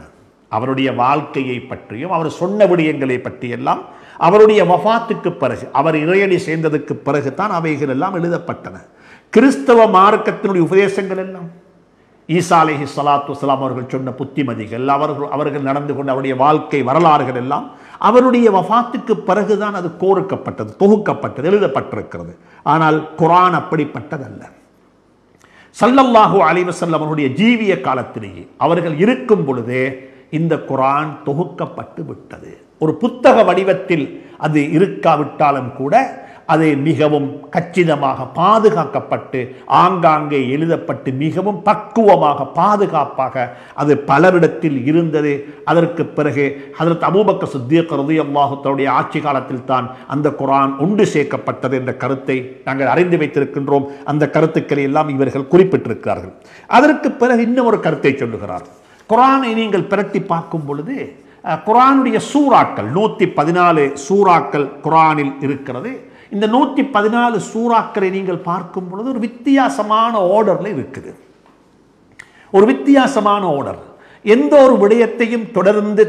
அவருடைய வாழ்க்கையை பற்றியும் அவர் சொன்ன விடயங்களை பற்றியெல்லாம் அவருடைய வஃபாத்துக்கு பிறகு, அவர் இறையடி சேர்ந்ததுக்கு பிறகு தான் அவைகள் எல்லாம் எழுதப்பட்டன. கிறிஸ்தவ மார்க்கத்தினுடைய உபதேசங்கள் எல்லாம், ஈசா அலைஹிஸ்ஸலாத்து வஸ்ஸலாம் அவர்கள் சொன்ன புத்திமதிகள், அவர்கள் நடந்து கொண்ட அவருடைய வாழ்க்கை வரலாறுகள் எல்லாம் அவருடைய வஃபாத்துக்கு பிறகுதான் அது கோர்க்கப்பட்டது, தொகுக்கப்பட்டது, எழுதப்பட்டிருக்கிறது. ஆனால் குர்ஆன் அப்படிப்பட்டதல்ல. ஸல்லல்லாஹு அலைஹி வஸல்லம் அவருடைய ஜீவிய காலத்திலேயே அவர்கள் இருக்கும் பொழுதே இந்த குர்ஆன் தொகுக்கப்பட்டு விட்டது. ஒரு புத்தக வடிவத்தில் அது இருக்காவிட்டாலும் கூட அது மிகவும் கச்சிதமாக பாதுகாக்கப்பட்டு, ஆங்காங்கே எழுதப்பட்டு, மிகவும் பக்குவமாக பாதுகாப்பாக அது பலரிடத்தில் இருந்தது. அதற்கு பிறகு ஹஜ்ரத் அபூபக்கர் சித்தீக் ரலியல்லாஹு தஆலா ஆட்சி காலத்தில் தான் அந்த குர்ஆன் ஒன்று சேர்க்கப்பட்டது என்ற கருத்தை நாங்கள் அறிந்து வைத்திருக்கின்றோம். அந்த கருத்துக்களை எல்லாம் இவர்கள் குறிப்பிட்டிருக்கிறார்கள். அதற்கு பிறகு இன்னும் ஒரு கருத்தை சொல்லுகிறார். குர்ஆனை நீங்கள் பிரட்டி பார்க்கும் பொழுது குர்ஆனுடைய சூறாக்கள் 114 சூறாக்கள் குர்ஆனில் இருக்கிறது. இந்த 114 சூறாக்களை நீங்கள் பார்க்கும் பொழுது ஒரு வித்தியாசமான ஆர்டர்ல இருக்குது. ஒரு வித்தியாசமான ஆர்டர். எந்த ஒரு விடயத்தையும்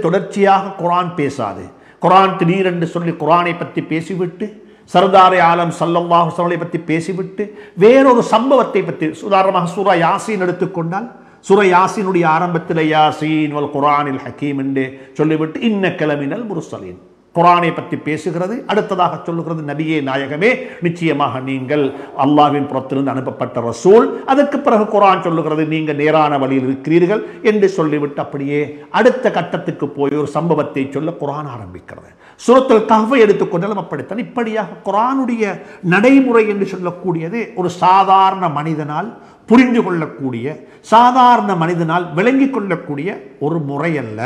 தொடர்ச்சியாக குர்ஆன் பேசாது. குர்ஆன் திடீரென்று சொல்லி குர்ஆனை பற்றி பேசிவிட்டு, சர்தாரே ஆலம் ஸல்லல்லாஹு அலைஹி வஸல்லம் பற்றி பேசிவிட்டு வேறொரு சம்பவத்தை பற்றி, உதாரணமாக சூரா யாசீன் எடுத்துக்கொண்டால், சூரா யாசீனுடைய ஆரம்பத்தில் யாசீன் வல் குர்ஆனில் ஹக்கீம் என்று சொல்லிவிட்டு இன்னக லமினல் முர்ஸலீன், குர்ஆனை பற்றி பேசுகிறது. அடுத்ததாக சொல்லுகிறது, நபியே நாயகமே, நிச்சயமாக நீங்கள் அல்லாஹ்வின் புறத்திலிருந்து அனுப்பப்பட்ட ரசூல். அதற்கு பிறகு குர்ஆன் சொல்லுகிறது, நீங்கள் நேரான வழியில் இருக்கிறீர்கள் என்று சொல்லிவிட்டு அப்படியே அடுத்த கட்டத்துக்கு போய் ஒரு சம்பவத்தை சொல்ல குர்ஆன் ஆரம்பிக்கிறது. சூரத்துல் கஹ்ஃபை எடுத்துக்கொண்டாலும் அப்படித்தான். இப்படியாக குர்ஆனுடைய நடைமுறை என்று சொல்லக்கூடியது ஒரு சாதாரண மனிதனால் புரிந்து கொள்ளக்கூடிய, சாதாரண மனிதனால் விளங்கிக் கொள்ளக்கூடிய ஒரு முறை அல்ல.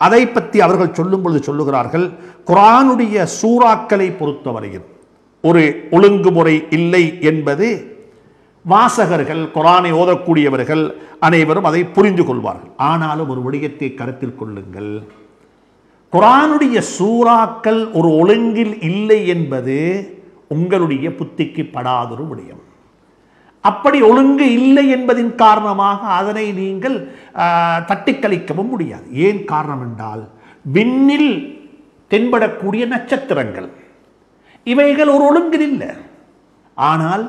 அதை பற்றி அவர்கள் சொல்லும் பொழுது சொல்லுகிறார்கள், குர்ஆனுடைய சூறாக்களை பொறுத்தவரையில் ஒரு ஒழுங்குமுறை இல்லை என்பது வாசகர்கள், குர்ஆனை ஓதக்கூடியவர்கள் அனைவரும் அதை புரிந்து கொள்வார்கள். ஆனாலும் ஒரு விடயத்தை கருத்தில் கொள்ளுங்கள், குர்ஆனுடைய சூறாக்கள் ஒரு ஒழுங்கில் இல்லை என்பது உங்களுடைய புத்திக்கு படாதொரு விடயம். அப்படி ஒழுங்கு இல்லை என்பதின் காரணமாக அதனை நீங்கள் தட்டிக்கழிக்கவும் முடியாது. ஏன் காரணம் என்றால், விண்ணில் தென்படக்கூடிய நட்சத்திரங்கள் இவைகள் ஒரு ஒழுங்கில் இல்லை. ஆனால்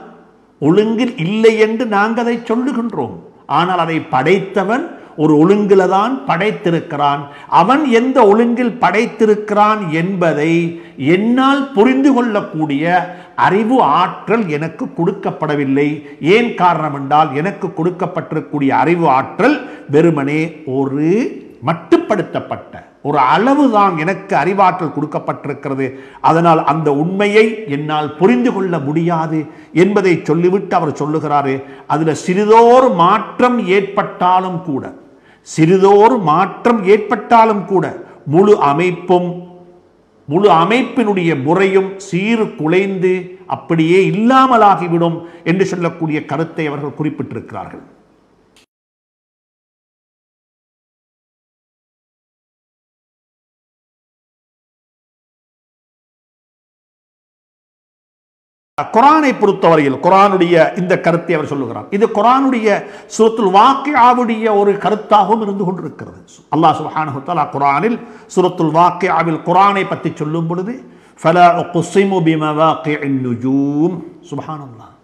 ஒழுங்கில் இல்லை என்று நாங்கள் அதை சொல்லுகின்றோம். ஆனால் அதை படைத்தவன் ஒரு ஒழுங்கில தான் படைத்திருக்கிறான். அவன் எந்த ஒழுங்கில் படைத்திருக்கிறான் என்பதை என்னால் புரிந்து கொள்ளக்கூடிய அறிவு ஆற்றல் எனக்கு கொடுக்கப்படவில்லை. ஏன் காரணம் என்றால், எனக்கு கொடுக்கப்பட்டிருக்கூடிய அறிவு ஆற்றல் வெறுமனே ஒரு மட்டுப்படுத்தப்பட்ட ஒரு அளவுதான் எனக்கு அறிவாற்றல் கொடுக்கப்பட்டிருக்கிறது. அதனால் அந்த உண்மையை என்னால் புரிந்து கொள்ள முடியாது என்பதை சொல்லிவிட்டு அவர் சொல்லுகிறாரு, அதில் சிறிதோர் மாற்றம் ஏற்பட்டாலும் கூட, சிறிதோர் மாற்றம் ஏற்பட்டாலும் கூட முழு அமைப்பினுடைய முறையும் சீறு குலைந்து அப்படியே இல்லாமலாகிவிடும் என்று சொல்லக்கூடிய கருத்தை அவர்கள் குறிப்பிட்டிருக்கிறார்கள். குர்ஆனை பொறுத்தவரையில் குர்ஆனுடைய இந்த கருத்தை அவர் சொல்லுகிறார். இது குர்ஆனுடைய சூரத்துல் வாக்கியாவுடைய ஒரு கருத்தாகவும் இருந்து கொண்டிருக்கிறது. அல்லாஹ் சுப்ஹானஹு வ தஆலா குர்ஆனில் சூரத்துல் வாக்கியாவில் குர்ஆனை பற்றி சொல்லும் பொழுது, ஃபலா உக்ஸிமு பிமவாகிஇன் நுஜூம், சுப்ஹானல்லாஹ்,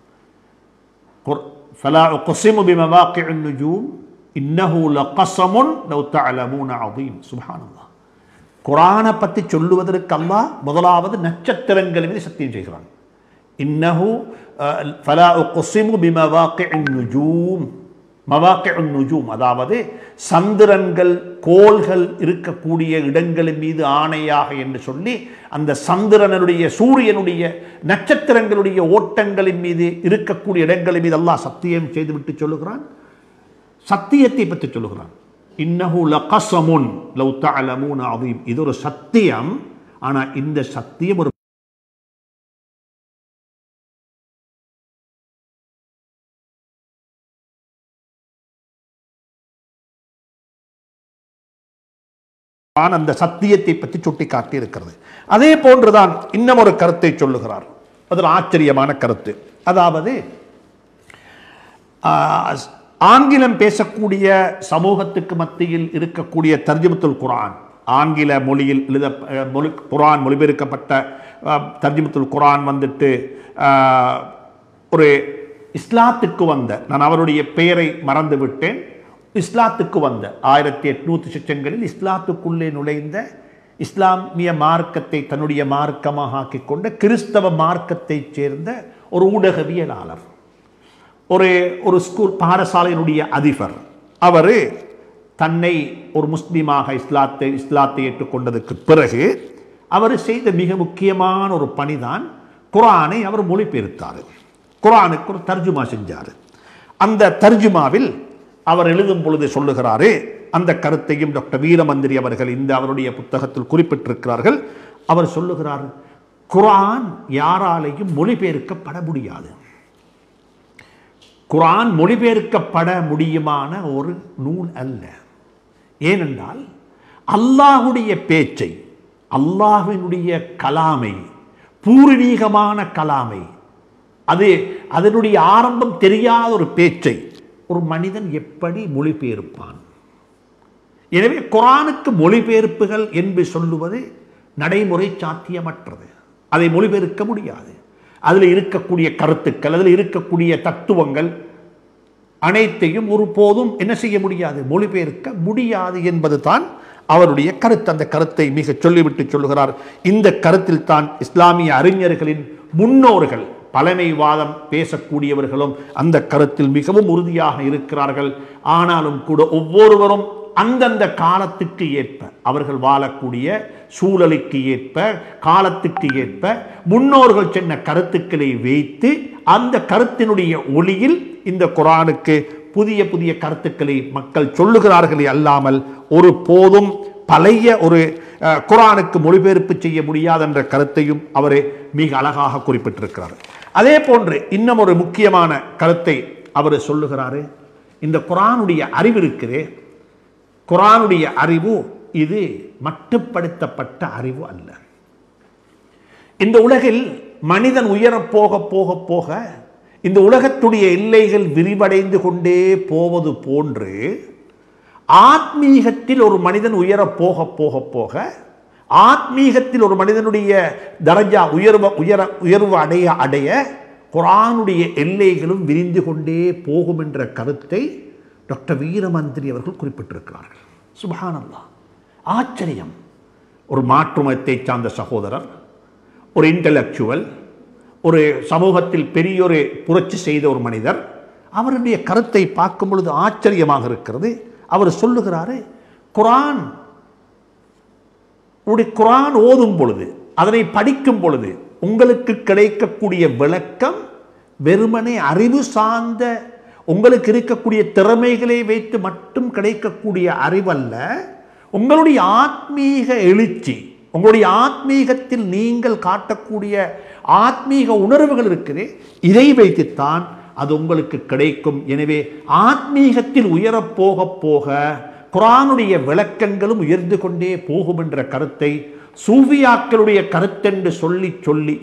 ஃபலா உக்ஸிமு பிமவாகிஇன் நுஜூம் இன்னஹு லகஸமுன் லவ் தஅலமூன அதீம், சுப்ஹானல்லாஹ். குர்ஆனை பற்றி சொல்லுவதற்கு அல்லாஹ் முதலாவது நட்சத்திரங்கள் மீது சத்தியம் செய்கிறான். இன்னஹு ஃபலா உக்ஸிமு பிமவாகிஇன் நுஜூம், மவாகிஉன் நுஜூம் அதாவது சந்திரன்கள், கோள்கள் இருக்கக்கூடிய இடங்களின் மீது ஆணையாக என்று சொல்லி அந்த சந்திரனுடைய, சூரியனுடைய, நட்சத்திரங்களுடைய ஓட்டங்களின் மீது இருக்கக்கூடிய இடங்களின் மீது அல்லாஹ் சத்தியம் செய்துவிட்டு சொல்லுகிறான். சத்தியத்தை பற்றி சொல்லுகிறான், இன்னஹு லகஸமுன் லவ் தஅலமூன அதீம். இது ஒரு சத்தியம். ஆனால் இந்த சத்தியம் ஒரு அந்த சத்தியத்தை பற்றி சுட்டி காட்டி இருக்கிறது. அதே போன்றுதான் இன்னும் ஒரு கருத்தை சொல்லுகிறார். அதில் ஆச்சரியமான கருத்து, அதாவது ஆங்கிலம் பேசக்கூடிய சமூகத்துக்கு மத்தியில் இருக்கக்கூடிய தர்ஜுமத்துல் குர்ஆன், ஆங்கில மொழியில் குர்ஆன் மொழிபெயர்க்கப்பட்ட தர்ஜுமத்துல் குர்ஆன் வந்துட்டு ஒரு இஸ்லாத்துக்கு வந்த, நான் அவருடைய பெயரை மறந்து விட்டேன், இஸ்லாத்துக்கு வந்த 1800 சிச்சங்களில் இஸ்லாத்துக்குள்ளே நுழைந்த, இஸ்லாமிய மார்க்கத்தை தன்னுடைய மார்க்கமாக ஆக்கிக் கொண்ட கிறிஸ்தவ மார்க்கத்தை சேர்ந்த ஒரு ஊடகவியலாளர், ஒரு ஸ்கூல் பாடசாலையினுடைய அதிபர். அவர் தன்னை ஒரு முஸ்லீமாக இஸ்லாத்தை ஏற்றுக்கொண்டதுக்கு பிறகு அவர் செய்த மிக முக்கியமான ஒரு பணிதான் குர்ஆனை அவர் மொழிபெயர்த்தார். குர்ஆனுக்கு ஒரு தர்ஜுமா செஞ்சார். அந்த தர்ஜுமாவில் அவர் எழுதும் பொழுது சொல்லுகிறாரு, அந்த கருத்தையும் டாக்டர் வீரமந்திரி அவர்கள் இந்த அவருடைய புத்தகத்தில் குறிப்பிட்டிருக்கிறார்கள். அவர் சொல்லுகிறார், குர்ஆன் யாராலையும் மொழிபெயர்க்கப்பட முடியாது. குர்ஆன் மொழிபெயர்க்கப்பட முடியுமான ஒரு நூல் அல்ல. ஏனென்றால் அல்லாஹுடைய பேச்சை, அல்லாஹ்வினுடைய கலாமை, பூர்வீகமான கலாமை, அதனுடைய ஆரம்பம் தெரியாத ஒரு பேச்சை ஒரு மனிதன் எப்படி மொழிபெயர்ப்பான்? எனவே குர்ஆனுக்கு மொழிபெயர்ப்புகள் என்று சொல்லுவது நடைமுறை சாத்தியமற்றது. அதை மொழிபெயர்க்க முடியாது. அதில் இருக்கக்கூடிய கருத்துக்கள், அதில் இருக்கக்கூடிய தத்துவங்கள் அனைத்தையும் ஒருபோதும் என்ன செய்ய முடியாது, மொழிபெயர்க்க முடியாது என்பது தான் அவருடைய கருத்து. அந்த கருத்தை மிக சொல்லிவிட்டு சொல்லுகிறார், இந்த கருத்தில் தான் இஸ்லாமிய அறிஞர்களின் முன்னோர்கள் பழமைவாதம் பேசக்கூடியவர்களும் அந்த கருத்தில் மிகவும் உறுதியாக இருக்கிறார்கள். ஆனாலும் கூட ஒவ்வொருவரும் அந்தந்த காலத்துக்கு ஏற்ப, அவர்கள் வாழக்கூடிய சூழலுக்கு ஏற்ப, காலத்துக்கு ஏற்ப முன்னோர்கள் சொன்ன கருத்துக்களை வைத்து அந்த கருத்தினுடைய ஒளியில் இந்த குர்ஆனுக்கு புதிய புதிய கருத்துக்களை மக்கள் சொல்லுகிறார்களே அல்லாமல் ஒரு போதும் பழைய ஒரு குர்ஆனுக்கு மொழிபெயர்ப்பு செய்ய முடியாத என்ற கருத்தையும் அவரே மிக அழகாக குறிப்பிட்டிருக்கிறார். அதே போன்று இன்னும் ஒரு முக்கியமான கருத்தை அவர் சொல்லுகிறாரு, இந்த குர்ஆனுடைய அறிவு இருக்கிறே, குர்ஆனுடைய அறிவு இது மட்டுப்படுத்தப்பட்ட அறிவு அல்ல. இந்த உலகில் மனிதன் உயர போக போக போக இந்த உலகத்துடைய எல்லைகள் விரிவடைந்து கொண்டே போவது போன்று ஆத்மீகத்தில் ஒரு மனிதன் உயர போக போக போக ஆத்மீகத்தில் ஒரு மனிதனுடைய தரஜா உயர்வு அடைய அடைய குர்ஆனுடைய எல்லைகளும் விரிந்து கொண்டே போகும் என்ற கருத்தை டாக்டர் வீரமந்திரி அவர்கள் குறிப்பிட்டிருக்கிறார்கள். சுப்ஹானல்லாஹ், ஆச்சரியம். ஒரு மாற்று மதத்தை சார்ந்த சகோதரர், ஒரு இன்டலெக்சுவல், ஒரு சமூகத்தில் பெரியொரு புரட்சி செய்த ஒரு மனிதர், அவருடைய கருத்தை பார்க்கும் பொழுது ஆச்சரியமாக இருக்கிறது. அவர் சொல்லுகிறாரு, குர்ஆன் ஓதும் பொழுது, அதனை படிக்கும் பொழுது உங்களுக்கு கிடைக்கக்கூடிய விளக்கம் வெறுமனே அறிவு சார்ந்த உங்களுக்கு இருக்கக்கூடிய திறமைகளை வைத்து மட்டும் கிடைக்கக்கூடிய அறிவல்ல. உங்களுடைய ஆத்மீக எழுச்சி, உங்களுடைய ஆத்மீகத்தில் நீங்கள் காட்டக்கூடிய ஆத்மீக உணர்வுகள் இருக்குது, இதை வைத்துத்தான் அது உங்களுக்கு கிடைக்கும். எனவே ஆத்மீகத்தில் உயரப் போக போக குர்ஆனுடைய விளக்கங்களும் உயர்ந்து கொண்டே போகும் என்ற கருத்தை சூஃபியாக்களுடைய கருத்தென்று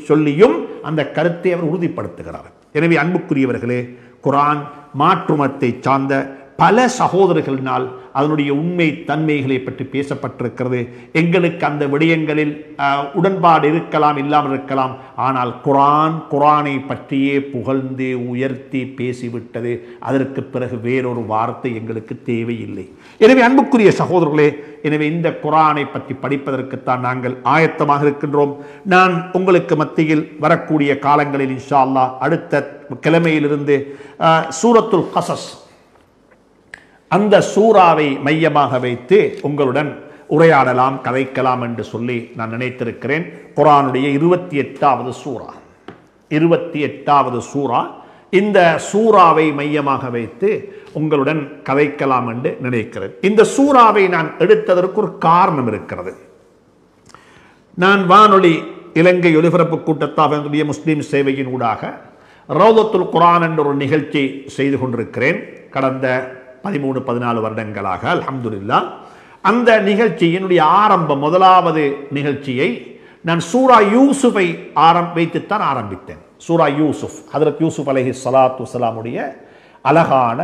சொல்லியும் அந்த கருத்தை அவர் உறுதிப்படுத்துகிறார். எனவே அன்புக்குரியவர்களே, குர்ஆன் மாற்றுமத்தை சார்ந்த பல சகோதரர்களினால் அதனுடைய உண்மை தன்மைகளை பற்றி பேசப்பட்டிருக்கிறது. எங்களுக்கு அந்த விடயங்களில் உடன்பாடு இருக்கலாம், இல்லாமல் இருக்கலாம். ஆனால் குர்ஆனை பற்றியே புகழ்ந்து உயர்த்தி பேசிவிட்டது. அதற்கு பிறகு வேறொரு வார்த்தை எங்களுக்கு தேவையில்லை. எனவே அன்புக்குரிய சகோதரர்களே, எனவே இந்த குர்ஆனை பற்றி படிப்பதற்குத்தான் நாங்கள் ஆயத்தமாக இருக்கின்றோம். நான் உங்களுக்கு மத்தியில் வரக்கூடிய காலங்களில் இன்ஷா அல்லாஹ் அடுத்த கிழமையிலிருந்து சூரத்துல் கஸஸ், அந்த சூறாவை மையமாக வைத்து உங்களுடன் உரையாடலாம், கதைக்கலாம் என்று சொல்லி நான் நினைத்திருக்கிறேன். குர்ஆனுடைய 28வது சூரா, 28வது சூரா, இந்த சூறாவை மையமாக வைத்து உங்களுடன் கதைக்கலாம் என்று நினைக்கிறேன். இந்த சூறாவை நான் எடுத்ததற்கு ஒரு காரணம் இருக்கிறது. நான் வானொலி இலங்கை ஒலிபரப்பு கூட்டத்தாவினுடைய முஸ்லீம் சேவையின் ஊடாக ரௌதத்துல் குர்ஆன் என்ற ஒரு நிகழ்ச்சி செய்து கொண்டிருக்கிறேன் கடந்த 13-14 வருடங்களாக. அல்ஹம்துலில்லாஹ். அந்த நிகழ்ச்சியினுடைய ஆரம்பம், முதலாவது நிகழ்ச்சியை நான் சூரா யூசுஃபை வைத்துத்தான் ஆரம்பித்தேன். சூரா யூசுஃப், ஹதரத் யூசுஃப் அலைஹிஸ்ஸலாத்து வஸ்ஸலாமுடைய அழகான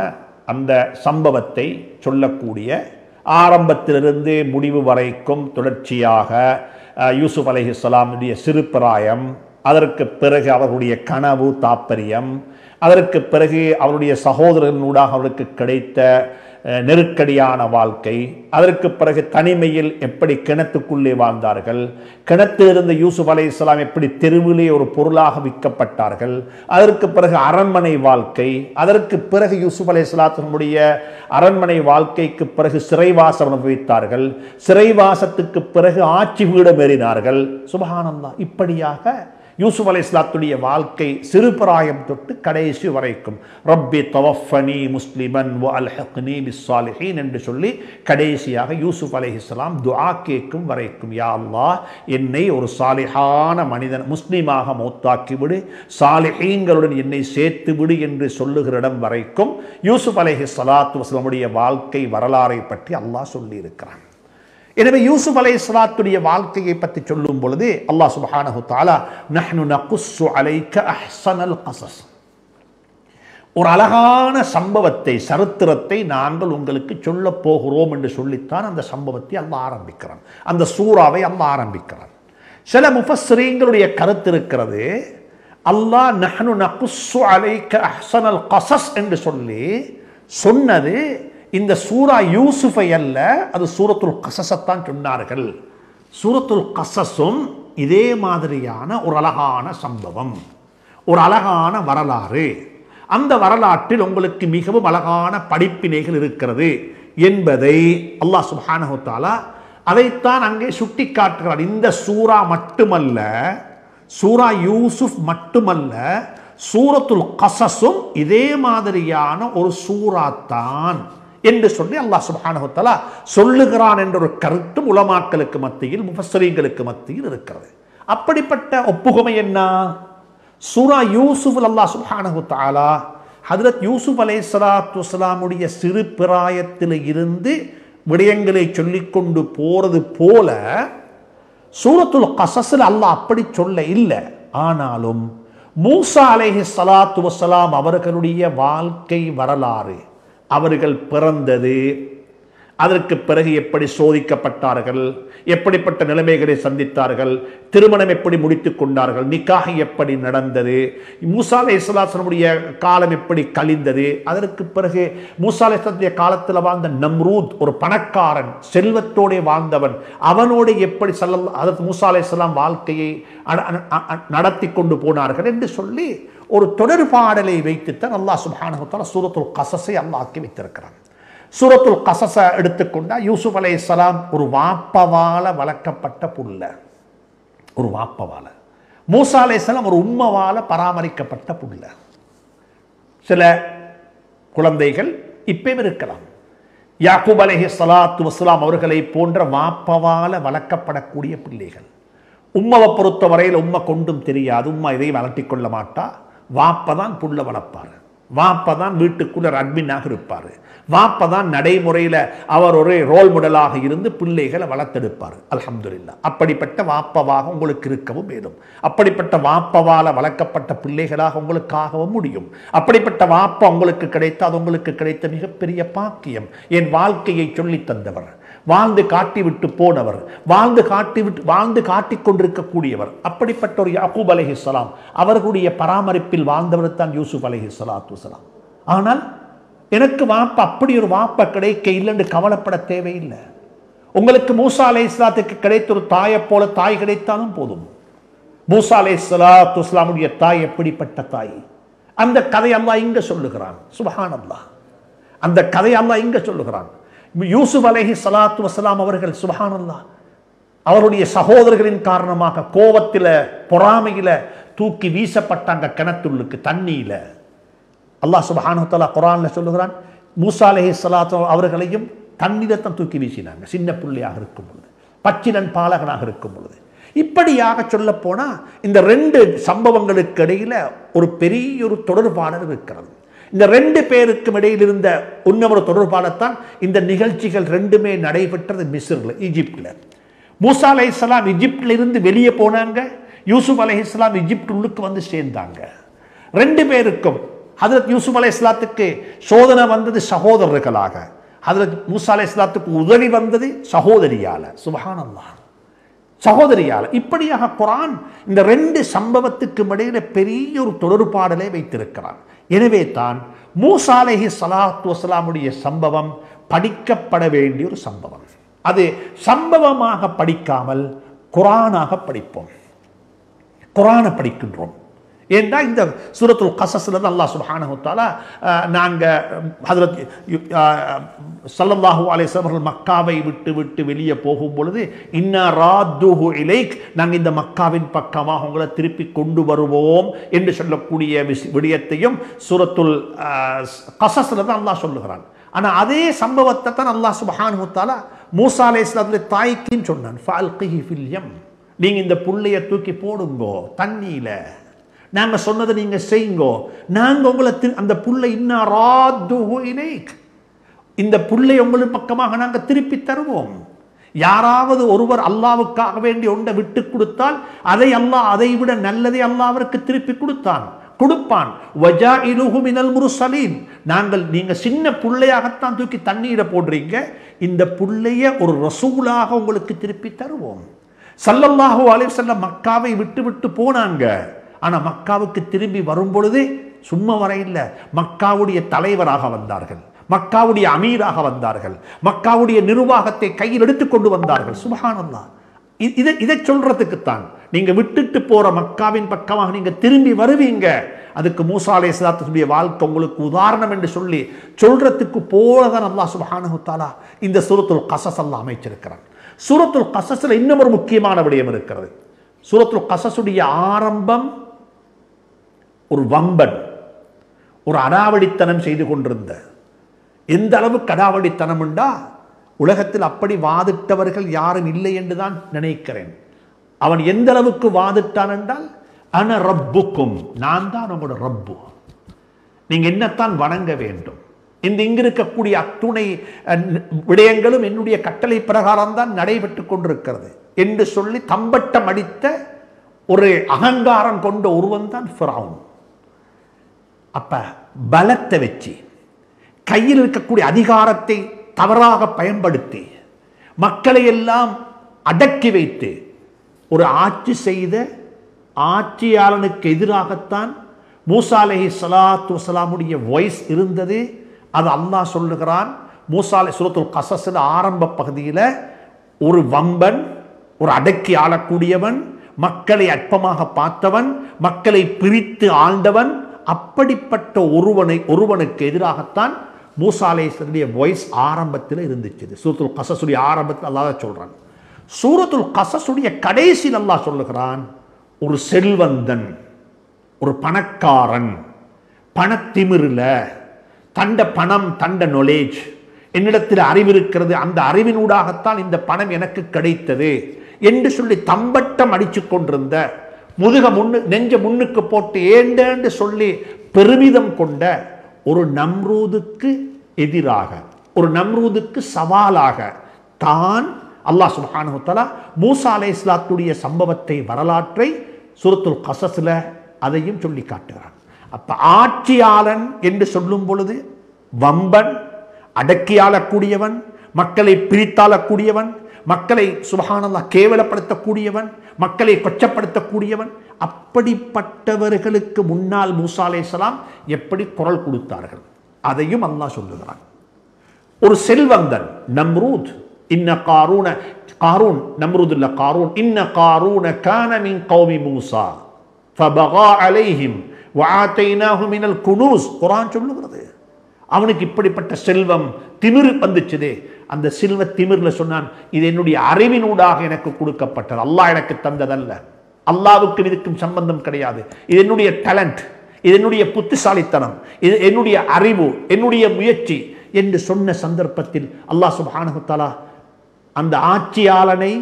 அந்த சம்பவத்தை சொல்லக்கூடிய, ஆரம்பத்திலிருந்து முடிவு வரைக்கும் தொடர்ச்சியாக யூசுஃப் அலைஹிஸ்ஸலாமுடைய சிறுபிராயம், அதற்கு பிறகு அவர்களுடைய கனவு தாற்பயம், அதற்கு பிறகு அவருடைய சகோதரனூடாக அவருக்கு கிடைத்த நெருக்கடியான வாழ்க்கை, அதற்கு பிறகு தனிமையில் எப்படி கிணத்துக்குள்ளே வாழ்ந்தார்கள், கிணத்திலிருந்து யூசுப் அலைஹிஸ்ஸலாம் எப்படி தெருவிலே ஒரு பொருளாக விற்கப்பட்டார்கள், அதற்கு பிறகு அரண்மனை வாழ்க்கை, அதற்கு பிறகு யூசுப் அலைஹிஸ்ஸலாத்துடைய அரண்மனை வாழ்க்கைக்கு பிறகு சிறைவாசம் அனுபவித்தார்கள், சிறைவாசத்துக்கு பிறகு ஆட்சி பீடம் ஏறினார்கள். சுப்ஹானல்லாஹ். இப்படியாக யூசுப் அலைஹிஸ்ஸலாத்துடைய வாழ்க்கை சிறுபிராயம் தொட்டு கடைசி வரைக்கும் ரப்பி தவஃபனி முஸ்லிமன் வ அல்ஹிக்னி பிஸ்ஸாலிஹீன் என்று சொல்லி கடைசியாக யூசுப் அலைஹிஸ்ஸலாம் துஆ கேட்கும் வரைக்கும், யா அல்லாஹ், என்னை ஒரு சாலிஹான மனிதன் முஸ்லிமாக மௌத்தாக்கி விடு, சாலிஹீன்களுடன் என்னை சேர்த்து விடு என்று சொல்லுகிற இடம் வரைக்கும் யூசுப் அலைஹிஸ்ஸலாத்து வஸ்ஸலாமுடைய வாழ்க்கை வரலாறை பற்றி அல்லாஹ் சொல்லி இருக்கிறான். எனவே யூசுப் அலைஹிஸ்ஸலாத்துடைய வாழ்க்கையை பற்றி சொல்லும் பொழுது அல்லாஹ் சுப்ஹானஹு தஆலா நஹ்னு நகுஸ்ஸு அலைக அஹ்ஸனல் கஸஸ், ஒரு அழகான சம்பவத்தை, சரித்திரத்தை நாங்கள் உங்களுக்கு சொல்ல போகிறோம் என்று சொல்லித்தான் அந்த சம்பவத்தை அல்லாஹ் ஆரம்பிக்கிறான், அந்த சூறாவை அல்லாஹ் ஆரம்பிக்கிறான். சில முஃபஸ்ஸிரீன்களுடைய கருத்து இருக்கிறது, அல்லாஹ் நஹ்னு நகுஸ்ஸு அலைக அஹ்ஸனல் கஸஸ் என்று சொல்லி சொன்னது இந்த சூரா யூசுஃபை அல்ல, அது சூரத்துல் கஸஸத்தான் சொன்னார்கள். சூரத்துல் கஸஸும் இதே மாதிரியான ஒரு அழகான சம்பவம், ஒரு அழகான வரலாறு. அந்த வரலாற்றில் உங்களுக்கு மிகவும் அழகான படிப்பினைகள் இருக்கிறது என்பதை அல்லாஹ் சுப்ஹானஹு வ தஆலா அதைத்தான் அங்கே சுட்டி காட்டுகிறார். இந்த சூரா மட்டுமல்ல, சூரா யூசுப் மட்டுமல்ல, சூரத்துல் கஸஸும் இதே மாதிரியான ஒரு சூரா தான் என்று சொல்லி அல்லாஹ் சுப்ஹானஹு வ தஆலா சொல்லுகிறான் என்ற ஒரு கருத்தும் உலமாக்களுக்கு மத்தியில், முஃபஸ்ஸரீன்களுக்கு மத்தியில் இருக்கிறது. அப்படிப்பட்ட ஒப்புகமை என்ன? சூரா யூசுஃபில் அல்லாஹ் சுப்ஹானஹு வ தஆலா ஹஜ்ரத் யூசுப் அலைஹிஸ்ஸலாத்து வஸ்ஸலாமுடைய சிறு பிராயத்தில் இருந்து விடயங்களை சொல்லிக்கொண்டு போறது போல சூரத்துல் கஸஸில் அல்லாஹ் அப்படி சொல்ல இல்லை. ஆனாலும் மூசா அலைஹிஸ்ஸலாத்து வஸ்ஸலாம் அவர்களுடைய வாழ்க்கை வரலாறு, அவர்கள் பிறந்தது, அதற்கு பிறகு எப்படி சோதிக்கப்பட்டார்கள், எப்படிப்பட்ட நிலைமைகளை சந்தித்தார்கள், திருமணம் எப்படி முடித்துக் கொண்டார்கள், நிக்காஹ் எப்படி நடந்தது, மூசா அலைஹிஸ்ஸலாமுடைய காலம் எப்படி கழிந்தது, அதற்கு பிறகு மூசா அலைஹிஸ்ஸலாமுடைய காலத்தில் வாழ்ந்த நம்ரூத் ஒரு பணக்காரன், செல்வத்தோடு வாழ்ந்தவன், அவனோடு எப்படி ஹஜ்ரத் மூசா அலைஹிஸ்ஸலாம் வாழ்க்கையை நடத்தி கொண்டு போனார்கள் என்று சொல்லி ஒரு தொடர்பாடலை வைத்துத்தான் அல்லாஹ் சுப்ஹானஹு வ தஆலா சூரத்துல் கஸஸை அல்லாஹ் ஆக்கி வைத்திருக்கிறான். சூரத்துல் கஸஸை எடுத்துக்கொண்டா யூசுப் அலைஹிஸ்ஸலாம் ஒரு வாப்பவால வளர்க்கப்பட்ட புள்ள, ஒரு வாப்பவால. மூசா அலைஹிஸ்ஸலாம் ஒரு உம்மவால பராமரிக்கப்பட்ட புள்ள. சில குழந்தைகள் இப்பயும் இருக்கலாம். யாக்கூப் அலைஹிஸ்ஸலாத்து வஸ்ஸலாம் அவர்களை போன்ற வாப்பவால வளர்க்கப்படக்கூடிய பிள்ளைகள். உம்மவை பொறுத்த வரையில் உம்மை கொண்டும் தெரியாது, உம்மா இதை வளர்த்தி கொள்ள மாட்டா, வாப்பதான் புள்ள வளர்ப்பார், வாப்பதான் வீட்டுக்குள்ள அட்மினாக இருப்பார், வாப்பதான் நடைமுறையில் அவர் ஒரு ரோல் மாடலாக இருந்து பிள்ளைகளை வளர்த்தெடுப்பார். அல்ஹம்துலில்லாஹ். அப்படிப்பட்ட வாப்பவாக உங்களுக்கு இருக்கவும் வேணும். அப்படிப்பட்ட வாப்பவால வளர்க்கப்பட்ட பிள்ளைகளாக உங்களுக்காகவும் முடியும். அப்படிப்பட்ட வாப்பா உங்களுக்கு கிடைத்த அது உங்களுக்கு கிடைத்த மிகப்பெரிய பாக்கியம். என் வாழ்க்கையை சொல்லி தந்தவர், வாழ்ந்து காட்டிவிட்டு போனவர், வாழ்ந்து காட்டிக் கொண்டிருக்கக்கூடியவர். அப்படிப்பட்ட ஒரு யாக்கூப் அலைஹிஸ்ஸலாம் அவர்களுடைய பராமரிப்பில் வாழ்ந்தவர் தான் யூசுப் அலைஹிஸ்ஸலாத்து வஸ்ஸலாம். ஆனால் எனக்கு வாப்பா அப்படி ஒரு வாப்பா கிடைக்க இல்லைன்னு கவலைப்பட தேவையில்லை. உங்களுக்கு மூசா அலைஹிஸ்ஸலாத்துக்கு கிடைத்த ஒரு தாயை போல தாய் கிடைத்தாலும் போதும். மூசா அலைஹிஸ்ஸலாத்து வஸ்ஸலாமுடைய தாய் எப்படிப்பட்ட தாய், அந்த கதை அல்லாஹ் இங்க சொல்லுகிறான். சுப்ஹானல்லாஹ். அந்த கதை அல்லாஹ் இங்க சொல்லுகிறான். யூசுப் அலைஹிஸ்ஸலாத்து வஸ்ஸலாம் அவர்கள் சுப்ஹானல்லாஹ் அவருடைய சகோதரர்களின் காரணமாக கோபத்தில் பொறாமையில தூக்கி வீசப்பட்டாங்க கிணத்துள்ளுக்கு, தண்ணியில. அல்லாஹ் சுப்ஹானஹு வ தஆலா குர்ஆன்ல சொல்லுகிறான், மூசா அலைஹிஸ்ஸலாத்து அவர்களையும் தண்ணீரத்தான் தூக்கி வீசினாங்க, சின்ன பிள்ளையாக இருக்கும் பொழுது, பச்சிலன் பாலகனாக இருக்கும் பொழுது. இப்படியாக சொல்ல போனா இந்த ரெண்டு சம்பவங்களுக்கு இடையில ஒரு பெரிய ஒரு தொடர்பாடல் இருக்கிறது. இந்த ரெண்டு பேருக்கும் இடையில் இருந்த இன்னொரு தொடர்பாடத்தான் இந்த நிகழ்ச்சிகள் ரெண்டுமே நடைபெற்றது மிஸ்ர்ல, ஈஜிப்ட்ல. மூசா அலைஹிஸ்ஸலாம் ஈஜிப்ட்ல இருந்து வெளியே போனாங்க, யூசுப் அலைஹிஸ்ஸலாம் ஈஜிப்ட் உள்ளுக்கு வந்து சேர்ந்தாங்க. ரெண்டு பேருக்கும் ஹஜ்ரத் யூசுப் அலைஹிஸ்ஸலாத்துக்கு சோதனை வந்தது சகோதரர்களாக, ஹஜ்ரத் மூசா அலைஹிஸ்ஸலாத்துக்கு உதவி வந்தது சகோதரியால. சுப்ஹானல்லாஹ், சகோதரியால. இப்படியாக குர்ஆன் இந்த ரெண்டு சம்பவத்துக்கு இடையில பெரிய ஒரு தொடர்பாடலை வைத்திருக்கிறான். எனவே தான் மூசா அலைஹிஸ்ஸலாத்து வஸ்ஸலாமுடைய சம்பவம் படிக்கப்பட வேண்டிய ஒரு சம்பவம். அது சம்பவமாக படிக்காமல் குர்ஆனாக படிப்போம், குர்ஆனை படிக்கின்றோம். ஏன்னா இந்த சூரத்துல் கஸஸ்ல அல்லாஹ் சுப்ஹானஹு வ தஆலா நாங்க ஹஜ்ரத் ஸல்லல்லாஹு அலைஹி வஸல்லம் மக்காவை விட்டு வெளியே போகும் பொழுது இன்னா ராத்துஹு இலைக், நாங்கள் இந்த மக்காவின் பக்கமாக உங்களை திருப்பி கொண்டு வருவோம் என்று சொல்லக்கூடிய விடயத்தையும் சூரத்துல் கஸஸ்ல தான் அல்லாஹ் சொல்லுகிறான். ஆனால் அதே சம்பவத்தை தான் அல்லாஹ் சுப்ஹானஹு வ தஆலா மூசா அலைஹிஸ்ஸலாத்துடைய தாய்க்குன்னு சொன்னான், ஃபஅல்கிஹி ஃபில் யம், நீங்க இந்த புள்ளைய தூக்கி போடுங்கோ தண்ணியில, நாங்க சொன்னதை நீங்க செய்யுங்கோ, நாங்க உங்களை அந்த புள்ளை இன்னா ராத்துஹு இலைக், இந்த புள்ளை உங்களுக்கு பக்கமாக நாங்க திருப்பி தருவோம். யாராவது ஒருவர் அல்லாஹ்வுக்காக வேண்டி ஒன்றை விட்டு கொடுத்தால் அதை அல்லாஹ் அதை விட நல்லதை அல்லாஹ் அவருக்கு திருப்பி கொடுப்பான். வஜாஇலுஹு மினல் முர்ஸலீன், நாங்கள் நீங்க சின்ன புள்ளையாகத்தான் தூக்கி தண்ணீரை போடுறீங்க, இந்த புள்ளைய ஒரு ரசூலாக உங்களுக்கு திருப்பி தருவோம். ஸல்லல்லாஹு அலைஹி வஸல்லம் மக்காவை விட்டு போனாங்க. ஆனா மக்காவுக்கு திரும்பி வரும் பொழுது சும்மா வர இல்லை, மக்காவுடைய தலைவராக வந்தார்கள், மக்காவுடைய அமீராக வந்தார்கள், மக்காவுடைய நிர்வாகத்தை கையில் எடுத்துக்கொண்டு வந்தார்கள். சுப்ஹானல்லாஹ். இதை சொல்றதுக்குத்தான் நீங்க விட்டுட்டு போற மக்காவின் பக்கமாக நீங்க திரும்பி வருவீங்க. அதுக்கு மூசா அலைஹிஸ்ஸலாத்துடைய வாழ்க்கை உங்களுக்கு உதாரணம் என்று சொல்லி சொல்றதுக்கு போலதான் அல்லாஹ் சுப்ஹானஹு வ தஆலா இந்த சூரத்துல் கஸஸ் அல்லாஹ் அமைச்சிருக்கிறான். சூரத்துல் கஸஸ்ல இன்னும் ஒரு முக்கியமான விடயம் இருக்கிறது. சூரத்துல் கஸஸுடைய ஆரம்பம் ஒரு வம்பன், ஒரு அடாவடித்தனம் செய்து கொண்டிருந்த, எந்த அளவுக்கு அடாவடித்தனம் உண்டா, உலகத்தில் அப்படி வாதிட்டவர்கள் யாரும் இல்லை என்றுதான் நினைக்கிறேன். அவன் எந்த அளவுக்கு வாதிட்டான் என்றால், அன ரப்புக்கும், நான் தான் உங்களோட ரப்பு, நீங்க என்னத்தான் வணங்க வேண்டும், இந்த இங்கு இருக்கக்கூடிய அத்துணை விடயங்களும் என்னுடைய கட்டளை பிரகாரம் தான் நடைபெற்றுக் கொண்டிருக்கிறது என்று சொல்லி தம்பட்டம் அடித்த ஒரு அகங்காரம் கொண்ட ஒருவன் தான் ஃபிரௌன். அப்ப பலத்தை வச்சு, கையில் இருக்கக்கூடிய அதிகாரத்தை தவறாக பயன்படுத்தி, மக்களை எல்லாம் அடக்கி வைத்து ஒரு ஆட்சி செய்த ஆட்சியாளனுக்கு எதிராகத்தான் மூசா அலைஹிஸ்ஸலாத்து வஸலாமுடைய வாய்ஸ் இருந்தது. அது அல்லாஹ் சொல்லுகிறான் மூசா சூரத்துல் கஸஸ்ல ஆரம்ப பகுதியில், ஒரு வம்பன், ஒரு அடக்கி ஆளக்கூடியவன், மக்களை அற்பமாக பார்த்தவன், மக்களை பிரித்து ஆண்டவன், அப்படிப்பட்ட ஒருவனுக்கு எதிராகத்தான் மூசா அலைஹிஸ்ஸலாமுடைய வாய்ஸ் ஆரம்பத்தில் இருந்துச்சு. சூரத்துல் கஸஸுடைய ஆரம்பத்தில் அல்லாஹ் சொல்றான். சூரத்துல் கஸஸுடைய கடைசியில் அல்லாஹ் சொல்லுகிறான், ஒரு செல்வந்தன், ஒரு பணக்காரன், பணத்திமிரில் தண்ட பணம், தண்ட நாலேஜ், என்னிடத்தில் அறிவு இருக்கிறது, அந்த அறிவினூடாகத்தான் இந்த பணம் எனக்கு கிடைத்தது என்று சொல்லி தம்பட்டம் அடிச்சு கொண்டிருந்த, நெஞ்ச முன்னுக்கு போட்டு ஏண்டேன்னு சொல்லி பெருமிதம் கொண்ட ஒரு நம்ரூதுக்கு எதிராக, ஒரு நம்ரூதுக்கு சவாலாக தான் அல்லாஹ் சுப்ஹானஹு வ தஆலா மூசா அலைஹிஸ்ஸலாத்துடைய சம்பவத்தை, வரலாற்றை சூரத்துல் கஸஸ்ல அதையும் சொல்லி காட்டுகிறான். அப்ப ஆட்சியாளன் என்று சொல்லும் பொழுது வம்பன், அடக்கியாளக்கூடியவன், மக்களை பிரித்தாளக்கூடியவன், மக்களை சுப்ஹானல்லாஹ் கேவலப்படுத்தக்கூடியவன், மக்களை கொச்சப்படுத்தக்கூடியவன், அப்படிப்பட்டவர்களுக்கு முன்னால் மூசா அலைஹிஸ்ஸலாம் எப்படி குரல் கொடுத்தார்கள் அதையும் அல்லாஹ் சொல்லுகிறான். ஒரு செல்வந்தன் நம்ரூத், இன்ன காரூன் நம்ரூத் இல்ல காரூன், இன்ன காரூன கான மின் கௌமி மூசா ஃபபகா அலைஹிம் வஆதைனாஹு மினல் குனூஸ், குர்ஆன் சொல்லுகிறது. அவனுக்கு இப்படிப்பட்ட செல்வம் திமிரு வந்துச்சுதே, அந்த செல்வ திமிர்ல சொன்னான், இது என்னுடைய அறிவினூடாக எனக்கு கொடுக்கப்பட்டது, அல்லாஹ் எனக்கு தந்ததல்ல, அல்லாஹ்வுக்கு இதுக்கும் சம்பந்தம் கிடையாது, இது என்னுடைய டேலண்ட், இது என்னுடைய புத்திசாலித்தனம், இது என்னுடைய அறிவு, என்னுடைய முயற்சி என்று சொன்ன சந்தர்ப்பத்தில் அல்லாஹ் சுப்ஹானஹு வ தஆலா அந்த ஆட்சியாளனை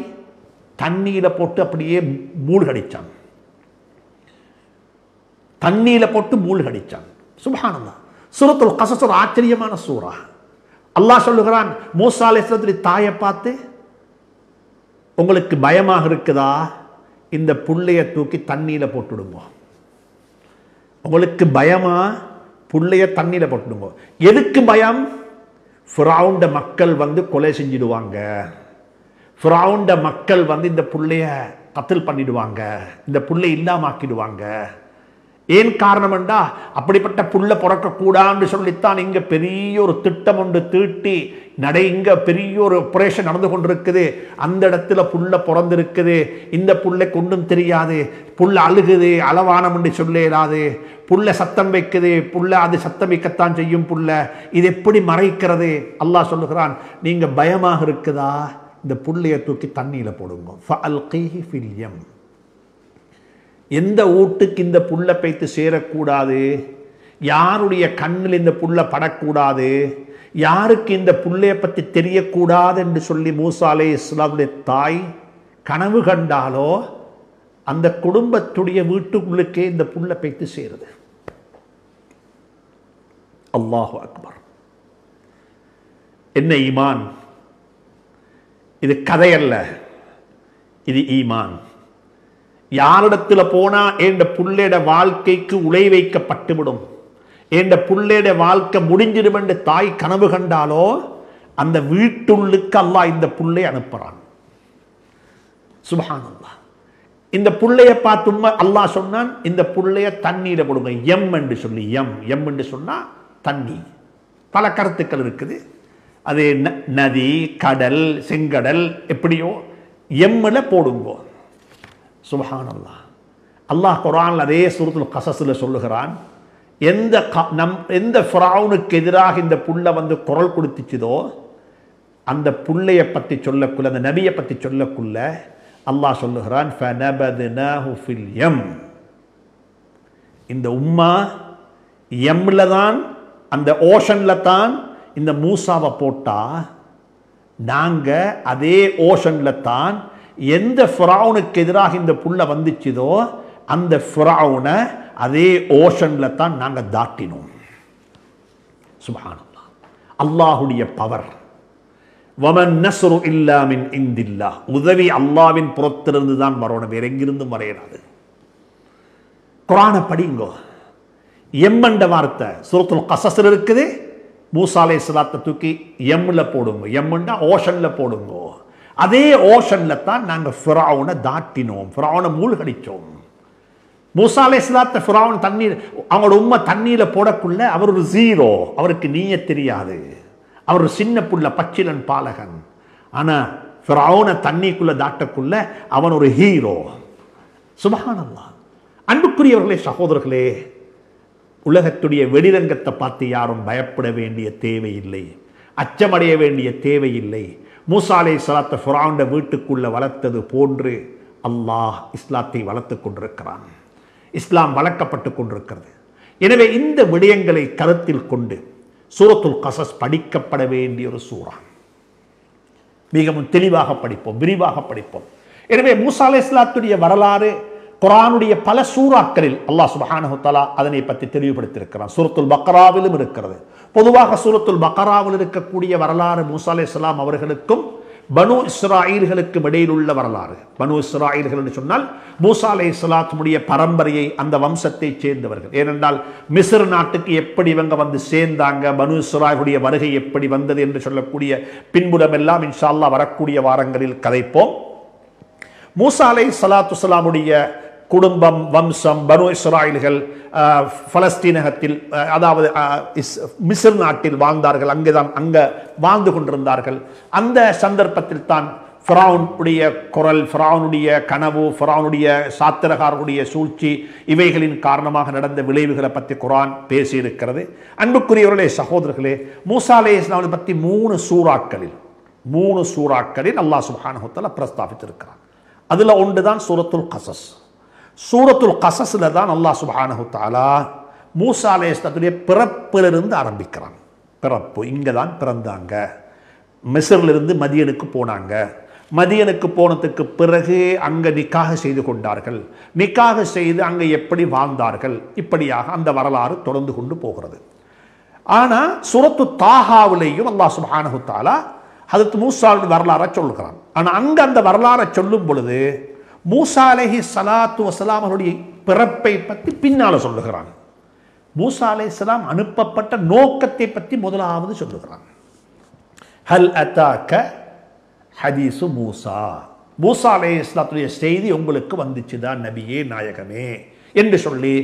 தண்ணீர போட்டு அப்படியே மூழ்கடிச்சான், தண்ணீர போட்டு மூழ்கடிச்சான். சுப்ஹானல்லாஹ். சூரத்துல் கஸஸ் ஒரு ஆச்சரியமான சூரா. அல்லாஹ் சொல்லுகிறான், மூசா அலைஹிஸ்ஸலாத்துடைய தாயை பார்த்து, உங்களுக்கு பயமாக இருக்குதா, இந்த புள்ளைய தூக்கி தண்ணீர போட்டுடுங்க. உங்களுக்கு பயமா, புள்ளைய தண்ணீர போட்டுடுங்க. எதுக்கு பயம்? ஃபிரௌன் மக்கள் வந்து கொலை செஞ்சிடுவாங்க, ஃபிரௌன் மக்கள் வந்து இந்த புள்ளைய கத்ல் பண்ணிடுவாங்க, இந்த புள்ளை இல்லாமாக்கிடுவாங்க. ஏன் காரணம் என்றா, அப்படிப்பட்ட புள்ள பிறக்கக்கூடாதுன்னு சொல்லித்தான் இங்க பெரிய ஒரு திட்டம் ஒன்று தீட்டி இங்க பெரிய ஒரு ஆபரேஷன் நடந்து கொண்டிருக்குது. அந்த இடத்துல புள்ள பிறந்திருக்குது, இந்த புள்ளைக்கு ஒன்றும் தெரியாது, புள்ள அழுகுது, அளவானம் என்று சொல்லிடாது, புள்ள சத்தம் வைக்குது, புள்ள அது சத்தம் வைக்கத்தான் செய்யும் புள்ள, இது எப்படி மறைக்கிறது? அல்லாஹ் சொல்லுகிறான், நீங்க பயமாக இருக்குதா, இந்த புள்ளைய தூக்கி தண்ணியில போடுங்க. ஃபஅல்கீஹி ஃபில் யம். எந்த வீட்டுக்கு இந்த புல்லை பைத்து சேரக்கூடாது, யாருடைய கண்ணில் இந்த புல்லை படக்கூடாது, யாருக்கு இந்த புள்ளைய பற்றி தெரியக்கூடாது என்று சொல்லி மூசா அலைஹிஸ்ஸலாமுடைய தாய் கனவு கண்டாலோ அந்த குடும்பத்துடைய வீட்டுக்குள்ளுக்கே இந்த புல்லை பைத்து சேருது. அல்லாஹு அக்பர். என்ன ஈமான் இது? கதையல்ல, இது ஈமான். யாரிடத்துல போனா என்ற புள்ளைட வாழ்க்கைக்கு உலை வைக்கப்பட்டுவிடும், என்ற புள்ளைட வாழ்க்கை முடிஞ்சிடும் என்று தாய் கனவு கண்டாலோ அந்த வீட்டுள்ளுக்கு அல்லாஹ் இந்த புள்ளை அனுப்புறான். சுப்ஹானல்லாஹ். இந்த புள்ளைய பார்த்து அல்லாஹ் சொன்னான், இந்த புள்ளைய தண்ணீரை போடுங்க, எம் என்று சொல்லி, எம் எம் என்று சொன்னா தண்ணி. பல கருத்துக்கள் இருக்குது. அது நதி, கடல், செங்கடல், எப்படியோ எம்மில் போடுங்கோ. சுப்ஹானல்லாஹ். அல்லாஹ் குர்ஆன்ல அதே சூரத்துல் கஸஸ்ல சொல்லுகிறான், எந்த ஃபிரௌனுக்கு எதிராக இந்த புல்லை வந்து குரல் கொடுத்துச்சுதோ அந்த புள்ளையை பற்றி சொல்லக்குள்ள, அந்த நபியை பற்றி சொல்லக்குள்ள அல்லாஹ் சொல்லுகிறான், ஃபனபத்னாஹு ஃபில் யம். இந்த உம்மா எம்ல தான், அந்த ஓஷன்ல தான் இந்த மூசாவை போட்டா, நாங்க அதே ஓஷன்ல தான் எந்த ஃபிரௌனுக்கு எதிராக இந்த புல்லை வந்துச்சுதோ அந்த ஃபிரௌனை அதே ஓஷன்ல தான் நாங்க தாட்டினோம். சுப்ஹானல்லாஹ். அல்லாஹ்வுடைய பவர். வமன் நஸ்ரு இல்லா மின் இந்தில்லாஹ். உதவி அல்லாஹ்வின் புறத்திலிருந்து தான் வரணும், வேற எங்கிருந்தும் வரையறாது. குர்ஆனை படிங்கோ. எம்மண்ட வார்த்தை சூரத்துல் கஸஸ்ல இருக்குது. மூசா அலைஹிஸ்ஸலாத்தை தூக்கி எம்ல போடுங்க, எம்முண்டா ஓஷன்ல போடுங்க. அதே ஓஷன்ல தான் நாங்க ஃபிரௌனை தாட்டினோம், ஃபிரௌனை மூழ்கடிச்சோம். மூசா அலைஹிஸ்ஸலாத்தை ஃபிரௌன் தண்ணீர், அவங்களோட உம்மை தண்ணீர போடக்குள்ள அவர் ஒரு ஜீரோ, அவருக்கு நீயத் தெரியாது, அவர் ஒரு சின்ன புள்ள, பச்சிலன் பாலகன். ஆனா ஃபிரௌனை தண்ணிக்குள்ள தாட்டக்குள்ள அவன் ஒரு ஹீரோ. சுப்ஹானல்லாஹ். அன்புக்குரியவர்களே, சகோதரர்களே, உலகத்துடைய வெளிரங்கத்தை பார்த்து யாரும் பயப்பட வேண்டிய தேவையில்லை, அச்சமடைய வேண்டிய தேவையில்லை. மூசா அலைஹிஸ்ஸலாத்தை ஃபிரௌன் வீட்டுக்குள்ள வளர்த்தது போன்று அல்லாஹ் இஸ்லாத்தை வளர்த்து கொண்டிருக்கிறான். இஸ்லாம் வளர்க்கப்பட்டு கொண்டிருக்கிறது. எனவே இந்த விடயங்களை கருத்தில் கொண்டு சூரத்துல் கஸஸ் படிக்கப்பட வேண்டிய ஒரு சூரா. மிகவும் தெளிவாக படிப்போம், விரிவாக படிப்போம். எனவே மூசா அலைஹிஸ்ஸலாத்துடைய வரலாறு குர்ஆனுடைய பல சூறாக்களில் அல்லாஹ் சுப்ஹானஹு வ தஆலா அதனை பற்றி தெளிவுபடுத்தியிருக்கிறான். சூரத்துல் பக்ராவிலும் இருக்கிறது. பொதுவாக சூரத்துல் பக்ராவில் இருக்கக்கூடிய வரலாறு மூசா அலைஹிஸ்ஸலாம் அவர்களுக்கும் பனு இஸ்ராயீல்களுக்கும் இடையில் உள்ள வரலாறு. பனு இஸ்ராயீல்கள் என்று சொன்னால் மூசா அலைஹிஸ்ஸலாத்துடைய பரம்பரையை, அந்த வம்சத்தை சேர்ந்தவர்கள். ஏனென்றால் மிஸ்ர் நாட்டுக்கு எப்படி இவங்க வந்து சேர்ந்தாங்க, பனு இஸ்ராயீலுடைய வருகை எப்படி வந்தது என்று சொல்லக்கூடிய பின்புலம் எல்லாம் இன்ஷா அல்லாஹ் வரக்கூடிய வாரங்களில் கதைப்போம். மூசா அலைஹிஸ்ஸலாத்து வஸ்ஸலாமுடைய குடும்பம், வம்சம், பனு இஸ்ராயீல்கள் பலஸ்தீனகத்தில், அதாவது மிஸ்ர் நாட்டில் வாழ்ந்தார்கள். அங்கே வாழ்ந்து கொண்டிருந்தார்கள். அந்த சந்தர்ப்பத்தில் தான் ஃபிரௌனுடைய குரல், ஃபிரௌனுடைய கனவு, ஃபிரௌனுடைய சாத்திரகாரருடைய சூழ்ச்சி, இவைகளின் காரணமாக நடந்த விளைவுகளை பற்றி குர்ஆன் பேசியிருக்கிறது. அன்புக்குரியவர்களே, சகோதரர்களே, மூசா அலைஹிஸ்ஸலாமை பற்றி மூணு சூறாக்களில் அல்லாஹ் சுப்ஹானஹு வ தஆலா பிரஸ்தாபித்திருக்கிறார். அதுல ஒன்றுதான் சூரத்துல் கஸஸ். சூரத்துல் கஸஸ்ல தான் அல்லாஹ் சுப்ஹானஹு வ தஆலா மூசா அலைஹிஸ்ஸலாத்துடைய பிறப்பிலிருந்து ஆரம்பிக்கிறான். பிறப்பு, இங்கே தான் பிறந்தாங்க, மிஸ்ரிலிருந்து மதியனுக்கு போனாங்க, மதியனுக்கு போனதுக்கு பிறகு அங்கே நிக்காக செய்து கொண்டார்கள், நிக்காக செய்து அங்கே எப்படி வாழ்ந்தார்கள், இப்படியாக அந்த வரலாறு தொடர்ந்து கொண்டு போகிறது. ஆனால் சூரத்து தாஹாவிலேயும் அல்லாஹ் சுப்ஹானஹு வ தஆலா ஹதரத் மூசாவுடைய வரலாறை சொல்லுகிறான். ஆனால் அங்கே அந்த வரலாறை சொல்லும் பொழுது மூசா அலைஹிஸ்ஸலாத்து வஸ்ஸலாம் அவருடைய பிறப்பை பற்றி பின்னால் சொல்லுகிறான். மூசா அலைஹிஸ்ஸலாம் அனுப்பப்பட்ட நோக்கத்தை பற்றி முதலாவது சொல்லுகிறான். ஹல் அதாக ஹதீசு மூசா, மூசா அலைஹிஸ்ஸலாத்துடைய செய்தி உங்களுக்கு வந்துச்சுதான் நபியே, நாயகமே என்று சொல்லி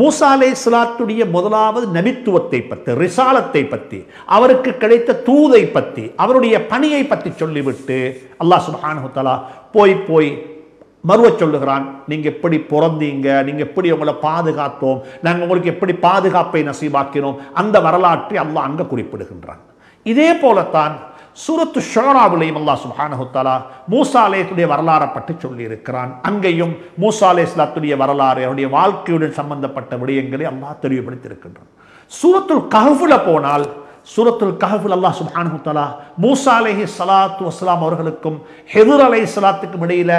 மூசா அலைஹிஸ்ஸலாத்துடைய முதலாவது நபித்துவத்தை பற்றி, ரிசாலத்தை பற்றி, அவருக்கு கிடைத்த தூதை பற்றி, அவருடைய பணியை பற்றி சொல்லிவிட்டு அல்லாஹ் சுப்ஹானஹு வ தஆலா போய் மறுவ சொல்லுகிறான். நீங்க எப்படி பிறந்தீங்க, நீங்க எப்படி உங்களை பாதுகாத்தோம், நாங்கள் உங்களுக்கு எப்படி பாதுகாப்பை நசீபாக்கினோம், அந்த வரலாற்றை அல்லாஹ் அங்க குறிப்பிடுகின்றான். இதே போலத்தான் சூரத்து ஷூராவிலேயும் அல்லாஹ் சுப்ஹானஹு வ தஆலா மூசா அலைஹிஸ்ஸலாத்துடைய வரலாறை பற்றி சொல்லி இருக்கிறான். அங்கேயும் மூசா அலைஹிஸ்ஸலாத்துடைய வரலாறு, அவருடைய வாழ்க்கையுடன் சம்பந்தப்பட்ட விடயங்களை அல்லாஹ் தெளிவுபடுத்தி இருக்கின்றான். சூரத்துல் கஹ்ஃப்ல போனால், சூரத்துல் கஹ்ஃபில் அல்லாஹ் சுப்ஹானஹு வ தஆலா மூசா அலைஹிஸ்ஸலாத்து வஸ்ஸலாம் அவர்களுக்கும் ஹித்ர் அலைஹிஸ்ஸலாத்துக்கும் இடையில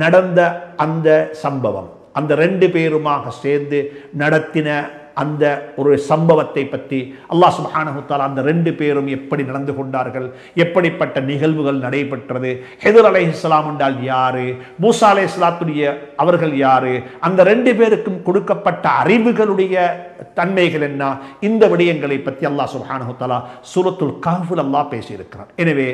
நடந்த அந்த சம்பவம், அந்த ரெண்டு பேருமாக சேர்ந்து நடத்தின அந்த ஒரு சம்பவத்தை பற்றி அல்லாஹ் சுப்ஹானஹு வ தஆலா அந்த ரெண்டு பேரும் எப்படி நடந்து கொண்டார்கள், எப்படிப்பட்ட நிகழ்வுகள் நடைபெற்றது, ஹித்ர் அலைஹிஸ்ஸலாம் என்றால் யாரு, மூசா அலைஹிஸ்ஸலாத்துடைய அவர்கள் யாரு, அந்த ரெண்டு பேருக்கும் கொடுக்கப்பட்ட அறிவுகளுடைய தன்மைகள் என்ன, இந்த விடயங்களை பற்றி அல்லாஹ் சுப்ஹானஹு வ தஆலா சூரத்துல் கஹ்ஃபில் அல்லாஹ் பேசியிருக்கிறார். எனவே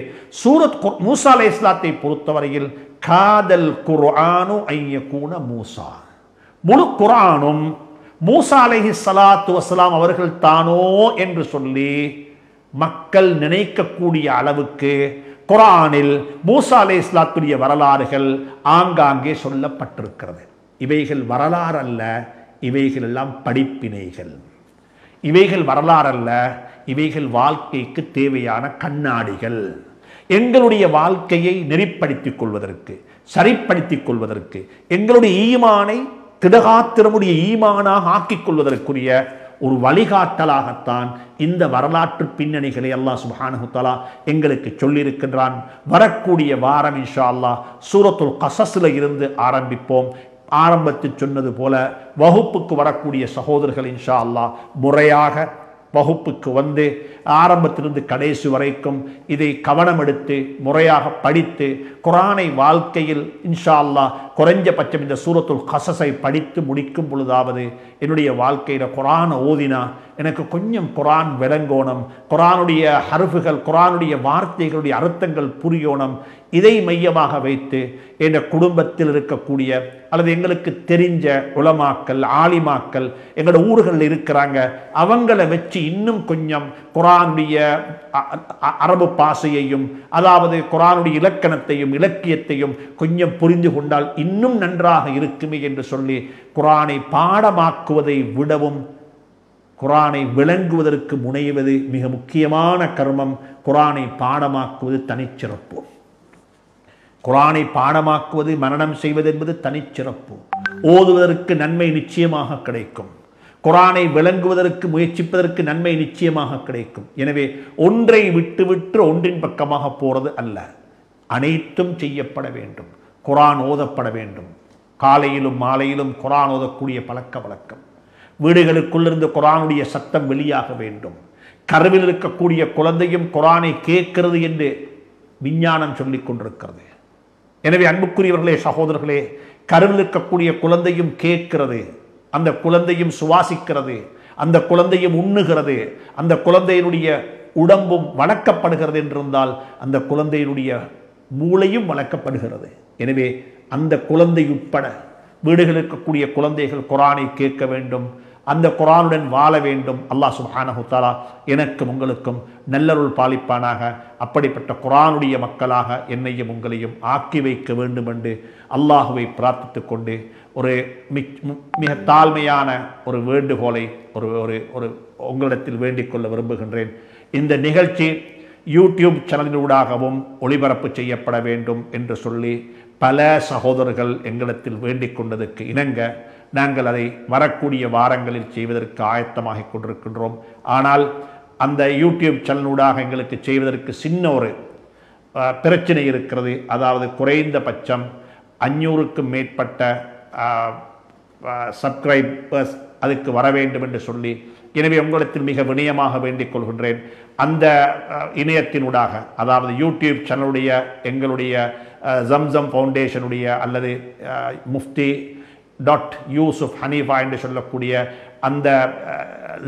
மூசா அலைஹிஸ்ஸலாத்தை பொறுத்தவரையில் காதல் குர்ஆனு ஐயகூன மூசா, முழு குர்ஆனும் மூசா அலைஹிஸ்ஸலாத்து வஸ்ஸலாம் அவர்கள் தானோ என்று சொல்லி மக்கள் நினைக்கக்கூடிய அளவுக்கு குர்ஆனில் மூசா அலைஹிஸ்ஸலாத்துடைய வரலாறுகள் ஆங்காங்கே சொல்லப்பட்டிருக்கிறது. இவைகள் வரலாறு அல்ல, இவைகள் எல்லாம் படிப்பினைகள். இவைகள் வரலாறு அல்ல, இவைகள் வாழ்க்கைக்கு தேவையான கண்ணாடிகள். எங்களுடைய வாழ்க்கையை நெறிப்படுத்திக் கொள்வதற்கு, சரிப்படுத்திக் கொள்வதற்கு, எங்களுடைய ஈமானை திடகாத்திரமுடைய ஈமானாக ஆக்கிக் கொள்வதற்குரிய ஒரு வழிகாட்டலாகத்தான் இந்த வரலாற்று பின்னணிகளை அல்லாஹ் சுப்ஹானஹு தஆலா எங்களுக்கு சொல்லியிருக்கின்றான். வரக்கூடிய வாரம் இன்ஷா அல்லாஹ் சூரத்துல் கஸஸ்ல இருந்து ஆரம்பிப்போம். ஆரம்பத்தில் சொன்னது போல வகுப்புக்கு வரக்கூடிய சகோதரர்கள் இன்ஷா அல்லாஹ் முறையாக வகுப்புக்கு வந்து ஆரம்பத்திலிருந்து கடைசி வரைக்கும் இதை கவனம் எடுத்து முறையாக படித்து குர்ஆனை வாழ்க்கையில் இன்ஷா அல்லாஹ் குறைஞ்சபட்சம் இந்த சூரத்துல் கஸஸை படித்து முடிக்கும் பொழுதாவது என்னுடைய வாழ்க்கையில் குர்ஆனை ஓதினா எனக்கு கொஞ்சம் குர்ஆன் விளங்கோணும், குர்ஆனுடைய ஹர்ஃபுகள், குர்ஆனுடைய வார்த்தைகளுடைய அர்த்தங்கள் புரியணும். இதை மையமாக வைத்து என்ற குடும்பத்தில் இருக்கக்கூடிய அல்லது எங்களுக்கு தெரிஞ்ச உலமாக்கள், ஆலிமாக்கள் எங்களோட ஊர்களில் இருக்கிறாங்க, அவங்கள வச்சு இன்னும் கொஞ்சம் குர்ஆனுடைய அரபு பாஷையையும் அதாவது குர்ஆனுடைய இலக்கணத்தையும் இலக்கியத்தையும் கொஞ்சம் புரிந்து கொண்டால் இன்னும் நன்றாக இருக்குமே என்று சொல்லி குர்ஆனை பாடமாக்குவதை விடவும் குர்ஆனை விளங்குவதற்கு முனைவது மிக முக்கியமான கர்மம். குர்ஆனை பாடமாக்குவது தனிச்சிறப்பு. குர்ஆனை பாடமாக்குவது, மனனம் செய்வது என்பது தனிச்சிறப்பு. ஓதுவதற்கு நன்மை நிச்சயமாக கிடைக்கும். குர்ஆனை விளங்குவதற்கு முயற்சிப்பதற்கு நன்மை நிச்சயமாக கிடைக்கும். எனவே ஒன்றை விட்டுவிட்டு ஒன்றின் பக்கமாக போறது அல்ல, அனைத்தும் செய்யப்பட வேண்டும். குர்ஆன் ஓதப்பட வேண்டும். காலையிலும் மாலையிலும் குர்ஆன் ஓதக்கூடிய பழக்க வழக்கம். வீடுகளுக்குள்ளிருந்து குர்ஆனுடைய சத்தம் வெளியாக வேண்டும். கருவில் இருக்கக்கூடிய குழந்தையும் குர்ஆனை கேட்கிறது என்று விஞ்ஞானம் சொல்லிக் கொண்டிருக்கிறது. எனவே அன்புக்குரியவர்களே, சகோதரர்களே, கருவில் இருக்கக்கூடிய குழந்தையும் கேட்கிறது, அந்த குழந்தையும் சுவாசிக்கிறது, அந்த குழந்தையும் உண்ணுகிறது, அந்த குழந்தையினுடைய உடம்பும் வளர்க்கப்படுகிறது என்றிருந்தால் அந்த குழந்தையினுடைய மூளையும் வளர்க்கப்படுகிறது. எனவே அந்த குழந்தை உட்பட வீடுகளில் இருக்கக்கூடிய குழந்தைகள் குர்ஆனை கேட்க வேண்டும், அந்த குர்ஆனுடன் வாழ வேண்டும். அல்லாஹ் சுப்ஹானஹு தஆலா எனக்கும் உங்களுக்கும் நல்லருள் பாலிப்பானாக. அப்படிப்பட்ட குர்ஆனுடைய மக்களாக என்னையும் உங்களையும் ஆக்கி வைக்க வேண்டும் என்று அல்லாஹுவை பிரார்த்தித்துக் கொண்டு ஒரு மிக தாழ்மையான ஒரு வேண்டுகோளை ஒரு உங்களிடத்தில் வேண்டிக் கொள்ள விரும்புகின்றேன். இந்த நிகழ்ச்சி யூடியூப் சேனலினூடாகவும் ஒளிபரப்பு செய்யப்பட வேண்டும் என்று சொல்லி பல சகோதரர்கள் எங்களிடத்தில் வேண்டிக் கொண்டதற்கு இணங்க நாங்கள் அதை வரக்கூடிய வாரங்களில் செய்வதற்கு ஆயத்தமாக கொண்டிருக்கின்றோம். ஆனால் அந்த யூடியூப் சேனலூடாக எங்களுக்கு செய்வதற்கு சின்ன ஒரு பிரச்சனை இருக்கிறது. அதாவது குறைந்தபட்சம் 500க்கும் மேற்பட்ட சப்ஸ்கிரைபர்ஸ் அதுக்கு வர வேண்டும் என்று சொல்லி, எனவே உங்களிடத்தில் மிக வினயமாக வேண்டிக் கொள்கின்றேன். அந்த இணையத்தினூடாக, அதாவது யூடியூப் சேனலுடைய எங்களுடைய ஜம்சம் ஃபவுண்டேஷனுடைய அல்லது முஃப்தி யூசுப் ஹனீஃபா என்று சொல்லக்கூடிய அந்த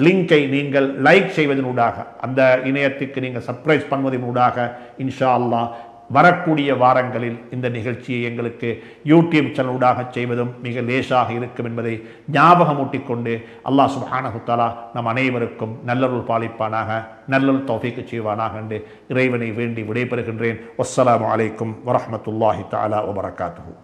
லிங்கை நீங்கள் லைக் செய்வதனூடாக, அந்த இணையத்துக்கு நீங்கள் சப்ஸ்கிரைப் பண்ணுவதனூடாக இன்ஷா அல்லாஹ் வரக்கூடிய வாரங்களில் இந்த நிகழ்ச்சியை எங்களுக்கு யூடியூப் சேனலூடாக செய்வதும் மிக லேசாக இருக்கும் என்பதை ஞாபகமூட்டிக்கொண்டு அல்லாஹ் சுப்ஹானஹு தஆலா நம் அனைவருக்கும் நல்லருள் பாலிப்பானாக, நல்லருள் தௌஃபீக் செய்வானாக என்று இறைவனை வேண்டி விடைபெறுகின்றேன். வஸ்ஸலாமு அலைக்கும் வரஹ்மத்துல்லாஹி தஆலா வபரகாத்துஹு.